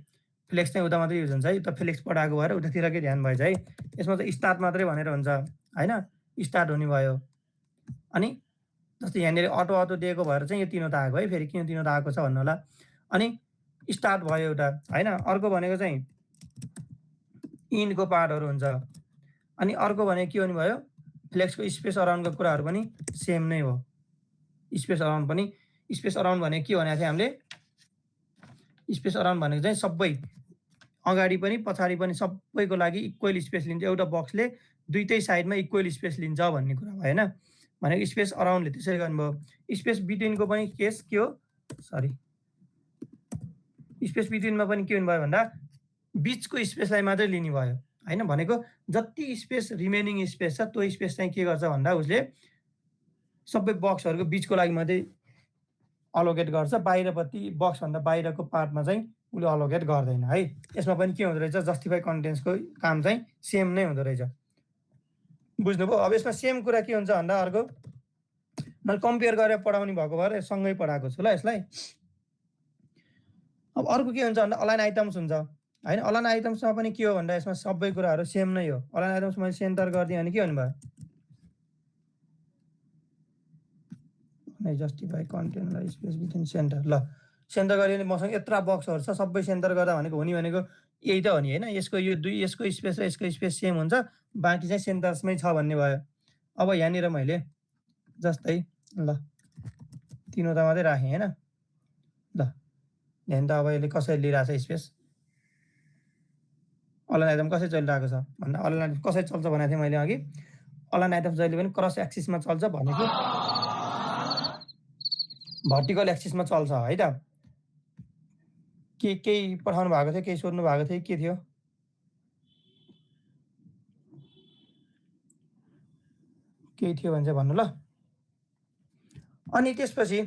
फ्लेक्स चाहिँ उता मात्रै युज हुन्छ है त फ्लेक्स पठाएको भएर उतातिरकै ध्यान भएछ है यसमा चाहिँ स्टार्ट मात्रै भनेर हुन्छ हैन स्टार्ट हुने भयो अनि जस्तै यहाँनिर अटो दिएको भएर चाहिँ यो तिनवटा आएको है फेरि किन तिनवटा आएको छ भन्नु होला अनि स्टार्ट भयो एउटा हैन अर्को भनेको चाहिँ इनको पार्टहरू हुन्छ अनि अर्को भनेको के हुने भयो फ्लेक्सको स्पेस अराउन्डको कुराहरू पनि सेम नै हो स्पेस अराउन्ड पनि स्पेस अराउन्ड भनेको के भनेको थियो हामीले स्पेस अराउन्ड भनेको चाहिँ सबै अगाडि पनि पछाडि पनि सबैको लागि इक्वल स्पेस लिन्छ एउटा बक्सले दुईटै साइडमा इक्वल स्पेस लिन्छ भन्ने कुरा भयो हैन भनेको स्पेस अराउन्डले त्यसरी गर्नुभयो स्पेस बिट्विनको पनि केस के हो सरी स्पेस बिट्विनमा पनि के हुनु भयो भन्दा बीचको स्पेसलाई मात्रै लिने भयो हैन भनेको जति स्पेस रिमेनिङ स्पेस छ त्यो स्पेस चाहिँ के गर्छ भन्दा उसले सबै बक्सहरूको बीचको लागि मात्रै अलोकेट गर्छ बाहिरपट्टि बक्स भन्दा बाहिरको पार्टमा चाहिँ उसले अलोकेट गर्दैन है यसमा पनि के हुँदो रहेछ जस्टिफाई कन्टेन्ट्सको काम चाहिँ सेम नै हुँदो रहेछ बुझ्नुभयो अब यसमा सेम कुरा के हुन्छ भन्दा अर्को मैले कम्पेयर गरेर पढाउने भएको भएर सँगै पढाएको छु ल यसलाई अब अर्को के हुन्छ भन्दा अलाइन आइटम्स हुन्छ हैन अलाइन आइटम्समा पनि के हो भन्दा यसमा सबै कुराहरू सेम नै हो अलाइन आइटम्स मैले सेन्टर गरिदिएँ भने के हुनु भयो जस्टिफाई कन्टेन्टलाई स्पेस बिट्विन सेन्टर ल सेन्टर गरियो भने मसँग यत्रा बक्सहरू छ सबै सेन्टर गर्दा भनेको हुने भनेको यही त हो नि हैन यसको यो दुई यसको स्पेस र यसको स्पेस सेम हुन्छ बाँकी चाहिँ सेन्टर्समै छ भन्ने भयो अब यहाँनिर मैले जस्तै ल तीनवटा मात्रै राखेँ हैन ल ध्यान त अब यसले कसरी लिइरहेछ स्पेस अलाइन आइटम कसरी चलिरहेको छ भन्दा अलाइन आइटम कसरी चल्छ भनेको थिएँ मैले अघि अलाइन आइटम जहिले पनि क्रस एक्सिसमा चल्छ भनेको भर्टिकल एक्सिसमा चल्छ है त केही पठाउनु भएको थियो केही सोध्नु भएको थियो के थियो केही थियो भने चाहिँ भन्नु ल अनि त्यसपछि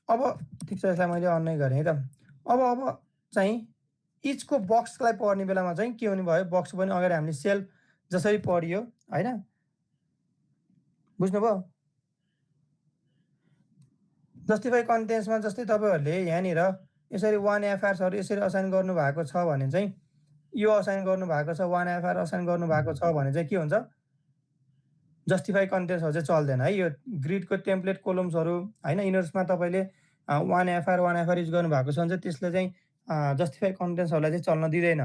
अब ठिक छ यसलाई मैले अन नै गरेँ है त अब चाहिँ इचको बक्सलाई पढ्ने बेलामा चाहिँ के हुने भयो बक्स पनि अगाडि हामीले सेल्फ जसरी पढियो हैन बुझ्नुभयो जस्टिफाई कन्टेन्ट्समा जस्तै तपाईहरुले यहाँनिर यसरी 1FRहरू यसरी असाइन गर्नु भएको छ भने चाहिँ यो असाइन गर्नु भएको छ 1FR असाइन गर्नु भएको छ भने चाहिँ के हुन्छ जस्टिफाई कन्टेन्ट्सहरु चाहिँ चल्दैन है यो ग्रिडको टेम्प्लेट कोलम्सहरु हैन यिनीहरुमा तपाईले 1FR युज गर्नु भएको छ भने चाहिँ त्यसले चाहिँ जस्टिफाई कन्टेन्ट्सहरुलाई चाहिँ चल्न दिदैन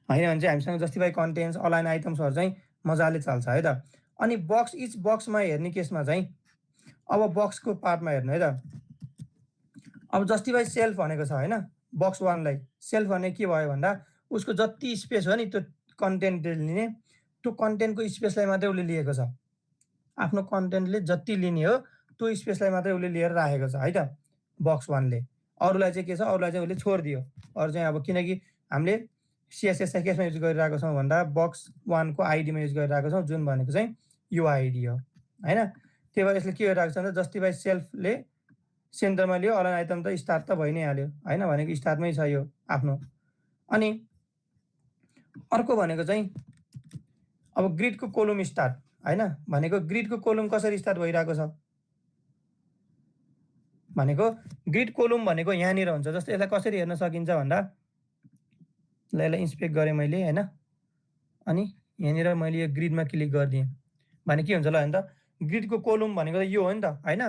हैन भने चाहिँ हामीसँग जस्टिफाई कन्टेन्ट्स अलाइन आइटम्सहरु चाहिँ मजाले चल्छ है त अनि बक्स इच बक्समा हेर्ने केसमा चाहिँ अब बक्सको पार्टमा हेर्नु है त अब जस्टिफाई सेल्फ भनेको छ हैन बक्स 1 लाई सेल्फ भने के भयो भन्दा उसको जति स्पेस हो नि त्यो कन्टेन्टले लिने त्यो कन्टेन्टको स्पेसलाई मात्रै उले लिएको छ आफ्नो कन्टेन्टले जति लिने हो त्यो स्पेसलाई मात्रै उले लिएर राखेको छ है त बक्स 1 ले अरुलाई चाहिँ के छ अरुलाई चाहिँ उले छोड्दियो अरु चाहिँ अब किनकि हामीले CSS चाहिँ केसमा युज गरिरहेको छौं भन्दा बक्स 1 को आईडी मा युज गरिरहेको छौं जुन भनेको चाहिँ यो आईडी हो हैन त्यही भएर यसले के गरिरहेको छ भन्दा जस्टिफाई सेल्फले सेन्टरमा लियो अलाइन आइटम त स्टार्ट त भइ नै हाल्यो हैन भनेको स्टार्टमै छ यो आफ्नो अनि अर्को भनेको चाहिँ अब ग्रिडको कोलम स्टार्ट हैन भनेको ग्रिडको कोलम कसरी स्टार्ट भइरहेको छ भनेको ग्रिड कोलम भनेको यहाँनिर हुन्छ जस्तै यसलाई कसरी हेर्न सकिन्छ भन्दा ल यसलाई इन्स्पेक्ट गरे मैले हैन अनि यहाँनिर मैले यो ग्रिडमा क्लिक गर्दिए भने के हुन्छ ल हैन त ग्रिडको कोलम भनेको त यो हो नि त हैन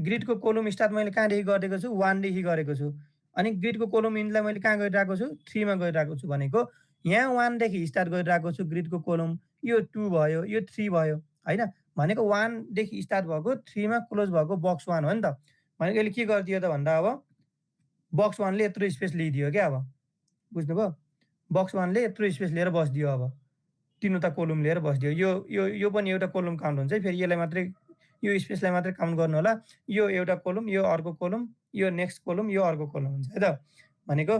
ग्रिडको कोलम स्टार्ट मैले कहाँदेखि गरेको छु 1 देखि गरेको छु अनि ग्रिडको कोलम इनलाई मैले कहाँ गरिरहेको छु 3 मा गरिरहेको छु भनेको यहाँ 1 देखि स्टार्ट गरिरहेको छु ग्रिडको कोलम यो 2 भयो यो 3 भयो हैन भनेको 1 देखि स्टार्ट भएको 3 मा क्लोज भएको बक्स 1 हो नि त भनेको यसले के गर्दियो त भन्दा अब बक्स 1 ले यत्रो स्पेस लिइदियो के अब बुझ्नुभयो बक्स 1 ले यत्रो स्पेस लिएर बस्दियो अब तीनवटा कोलम लिएर बस्दियो यो पनि एउटा कोलम काउन्ट हुन्छ फेरि यसलाई मात्रै यो स्पेसलाई मात्रै काउन्ट गर्नु होला यो एउटा कोलम यो अर्को कोलम यो नेक्स्ट कोलम यो अर्को कोलम हुन्छ है त भनेको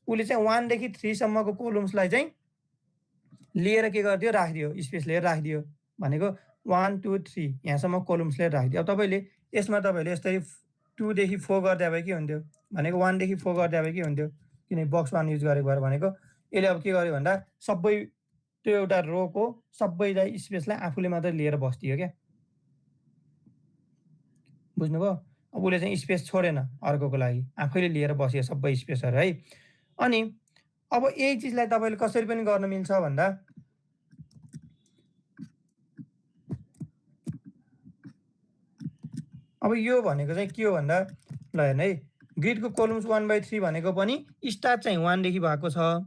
उले चाहिँ 1 देखि 3 सम्मको कोलम्सलाई चाहिँ लिएर के गर्दियो राखिदियो स्पेस लिएर राखिदियो भनेको 1 2 3 यहाँसम्म कोलम्स लिएर राखिदियो अब तपाईले यसमा तपाईले यस्तै 2 देखि 4 गर्दै भए के हुन्थ्यो भनेको 1 देखि 4 गर्दै भए के हुन्थ्यो किनकि बक्स 1 युज गरेको भएर भनेको यसले अब के गर्यो भन्दा सबै त्यो एउटा रोको सबैलाई स्पेसलाई आफूले मात्रै लिएर बस्दियो के बुझ्नुभयो? अब उसले चाहिँ स्पेस छोडेन अर्कोको लागि, आफैले लिएर बस्यो सबै स्पेसहरू है। अनि अब यही चिजलाई तपाईँले कसरी पनि गर्न मिल्छ भन्दा अब यो भनेको चाहिँ के हो भन्दा ल हेर्नु है, ग्रिडको कोलम्स 1/3 भनेको पनि स्टार्ट चाहिँ 1 देखि भएको छ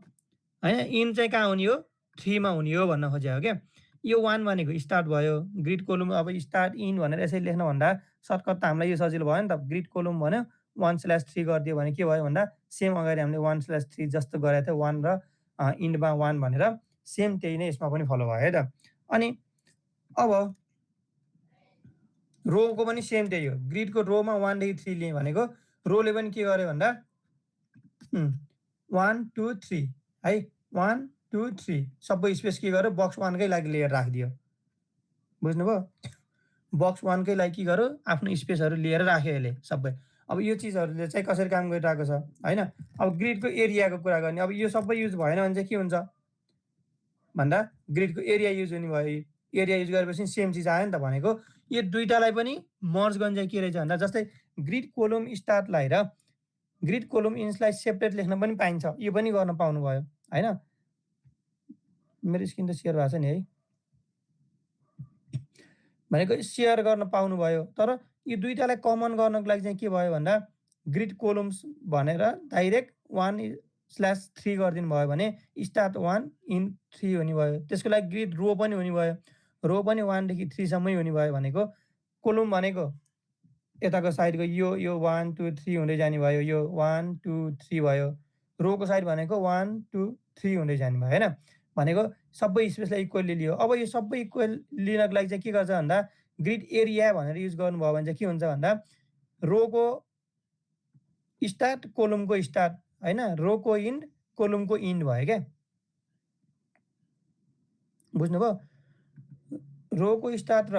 हैन, इन चाहिँ कहाँ हुने हो 3 मा हुने हो भन्न खोजेको हो क्या। यो 1 भनेको स्टार्ट भयो, ग्रिड कोलम अब स्टार्ट इन भनेर यसरी लेख्न भन्दा सर्टकट त हामीलाई यो सजिलो भयो नि त। ग्रिड कोलम भन्यो 1/3 गरिदियो भने के भयो भन्दा सेम अगाडि हामीले 1/3 जस्तो गरेको थियो 1 र इन्डमा 1 भनेर सेम त्यही नै यसमा पनि फलो भयो है त। अनि अब रोको पनि सेम त्यही हो, ग्रिडको रोमा 1 देखि 3 लिएँ भनेको रोले पनि के गर्यो भन्दा 1 2 3 है, 1 2 3 सबै स्पेस के गर्यो बक्स 1 कै लागि लिएर राखिदियो। बुझ्नुभयो? बक्स 1 कै लागि के गर्यो आफ्नो स्पेसहरू लिएर राख्यो यसले सबै। अब यो चिजहरूले चाहिँ कसरी काम गरिरहेको छ हैन। अब ग्रिडको एरियाको कुरा गर्ने, अब यो सबै युज भएन भने चाहिँ के हुन्छ भन्दा ग्रिडको एरिया युज हुने भयो। एरिया युज गरेपछि सेम चिज आयो नि त। भनेको यो दुईटालाई पनि मर्ज गर्न चाहिँ के रहेछ भन्दा जस्तै ग्रिड कोलम स्टार्टलाई र ग्रिड कोलम इन्सलाई सेपरेट लेख्न पनि पाइन्छ, यो पनि गर्न पाउनुभयो हैन। मेरो स्क्रिन त सेयर भएको छ नि है, भनेको सेयर गर्न पाउनुभयो। तर यो दुईटालाई कमन गर्नको लागि चाहिँ के भयो भन्दा ग्रिड कोलम्स भनेर डाइरेक्ट 1/3 गरिदिनु भयो भने स्टार्ट 1 इन 3 हुने भयो। त्यसको लागि ग्रिड रो पनि हुने भयो, रो पनि 1 देखि 3 सम्मै हुने भयो। भनेको कोलम भनेको यताको साइडको यो 1 2 3 हुँदै जाने भयो, यो 1 2 3 भयो। रोको साइड भनेको 1 2 3 हुँदै जाने भयो हैन। भनेको सबै स्पेसलाई इक्वली लियो। अब यो सबै इक्वल लिनको लागि चाहिँ के गर्छ भन्दा ग्रिड एरिया भनेर युज गर्नुभयो भने चाहिँ के हुन्छ भन्दा रोको स्टार्ट कोलमको स्टार्ट हैन, रोको इन्ड कोलमको इन्ड भयो क्या। बुझ्नुभयो? रोको स्टार्ट र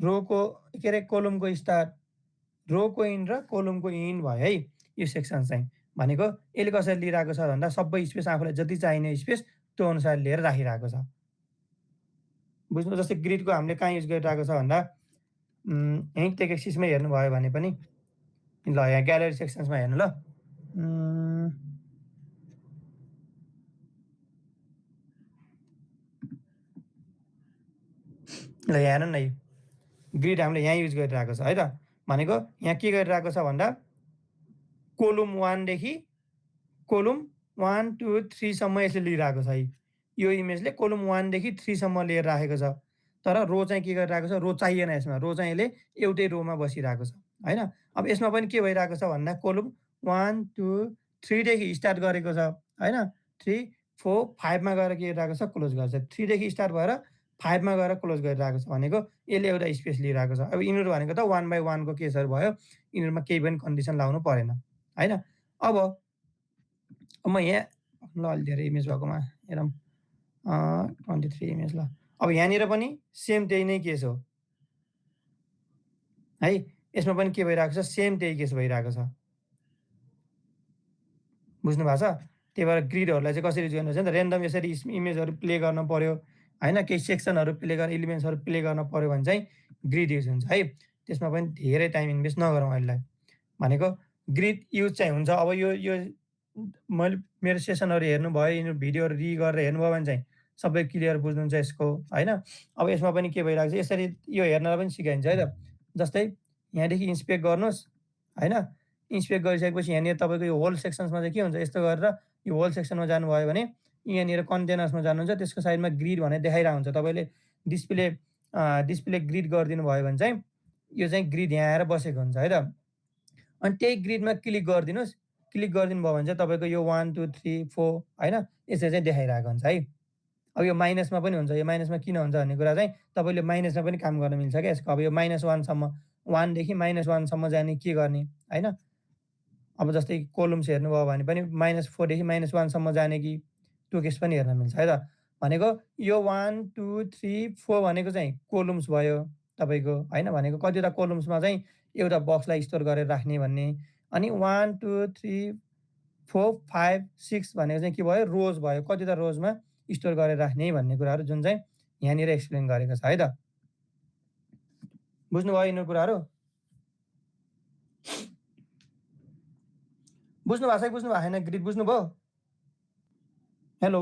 रोको के अरे कोलमको स्टार्ट, रोको इन्ड र कोलमको इन्ड भयो है यो सेक्सन चाहिँ। भनेको यसले कसरी लिइरहेको छ भन्दा सबै स्पेस आफूलाई जति चाहिने स्पेस त्यो अनुसार लिएर राखिरहेको छ। बुझ्नु? जस्तै ग्रिडको हामीले कहाँ युज गरिरहेको छ भन्दा यहीँ टेक एक्सिसमै हेर्नुभयो भने पनि ल यहाँ ग्यालरी सेक्सन्समा हेर्नु ल। ल यहाँ हेर्नु न, ग्रिड हामीले यहाँ युज गरिरहेको छ है त। भनेको यहाँ के गरिरहेको छ भन्दा कोलम 1 देखि कोलम 1 2 3 सम्म यसले लिइरहेको छ है। यो इमेजले कोलम 1 देखि 3 सम्म लिएर राखेको छ। तर रो चाहिँ के गरिरहेको छ, रो चाहिएन यसमा, रो चाहिँ यसले एउटै रोमा बसिरहेको छ हैन। अब यसमा पनि के भइरहेको छ भन्दा कोलम 1 2 3 देखि स्टार्ट गरेको छ हैन, 3 4 5 मा गएर के गरिरहेको छ क्लोज गर्छ। 3 देखि स्टार्ट भएर 5 मा गएर क्लोज गरिरहेको छ। भनेको यसले एउटा स्पेस लिइरहेको छ। अब यिनीहरू भनेको त 1/1 को केसहरू भयो, यिनीहरूमा केही पनि कन्डिसन लाउनु परेन हैन। अब म यहाँ ल अलि धेरै इमेज भएकोमा हेरौँ 23 इमेज ल। अब यहाँनिर पनि सेम त्यही नै केस हो है, यसमा पनि के भइरहेको छ सेम त्यही केस भइरहेको छ। बुझ्नु भएको छ? त्यही भएर ग्रिडहरूलाई चाहिँ कसरी युज गर्नु छ नि त, ऱ्यान्डम यसरी इमेजहरू प्ले गर्न पर्यो हैन, केही सेक्सनहरू प्ले गर्न एलिमेन्ट्सहरू प्ले गर्न पर्यो भने चाहिँ ग्रिड युज हुन्छ है। त्यसमा पनि धेरै टाइम इन्भेस्ट नगरौँ अहिलेलाई। भनेको ग्रिड युज चाहिँ हुन्छ। अब यो मैले मेरो सेसनहरू हेर्नुभयो, यिनीहरू भिडियोहरू गरेर हेर्नुभयो भने चाहिँ सबै क्लियर बुझ्नुहुन्छ यसको हैन। अब यसमा पनि के भइरहेको छ यसरी यो हेर्नलाई पनि सिकाइन्छ है त। जस्तै यहाँदेखि इन्सपेक्ट गर्नुहोस् हैन, इन्सपेक्ट गरिसकेपछि यहाँनिर तपाईँको यो होल सेक्सन्समा चाहिँ के हुन्छ, यस्तो गरेर यो होल सेक्सनमा जानुभयो भने यहाँनिर कन्टेनर्समा जानुहुन्छ, त्यसको साइडमा ग्रिड भनेर देखाइरहेको हुन्छ। तपाईँले डिस्प्ले ग्रिड गरिदिनु भयो भने चाहिँ यो चाहिँ ग्रिड यहाँ आएर बसेको हुन्छ है त। अनि त्यही ग्रिडमा क्लिक गरिदिनुहोस्, क्लिक गरिदिनु भयो भने चाहिँ तपाईँको यो 1 2 3 4 हैन यसरी चाहिँ देखाइरहेको हुन्छ है। अब यो माइनसमा पनि हुन्छ, यो माइनसमा किन हुन्छ भन्ने कुरा चाहिँ तपाईँले माइनसमा पनि काम गर्न मिल्छ क्या यसको। अब यो -1 सम्म 1 देखि -1 सम्म जाने के गर्ने हैन। अब जस्तै कोलम्स हेर्नुभयो भने पनि -4 देखि -1 सम्म जाने कि त्यो केस पनि हेर्न मिल्छ है त। भनेको यो 1 2 3 4 भनेको चाहिँ कोलम्स भयो तपाईँको हैन। भनेको कतिवटा कोलम्समा चाहिँ एउटा बक्सलाई स्टोर गरेर राख्ने भन्ने। अनि 1 2 3 4 5 6 भनेको चाहिँ के भयो, रोज भयो, कतिवटा रोजमा स्टोर गरेर राख्ने भन्ने कुराहरू जुन चाहिँ यहाँनिर एक्सप्लेन गरेको छ है त। बुझ्नुभयो यिनीहरू कुराहरू? बुझ्नु भएको छ कि बुझ्नु भएको छैन ग्रिड बुझ्नुभयो हेलो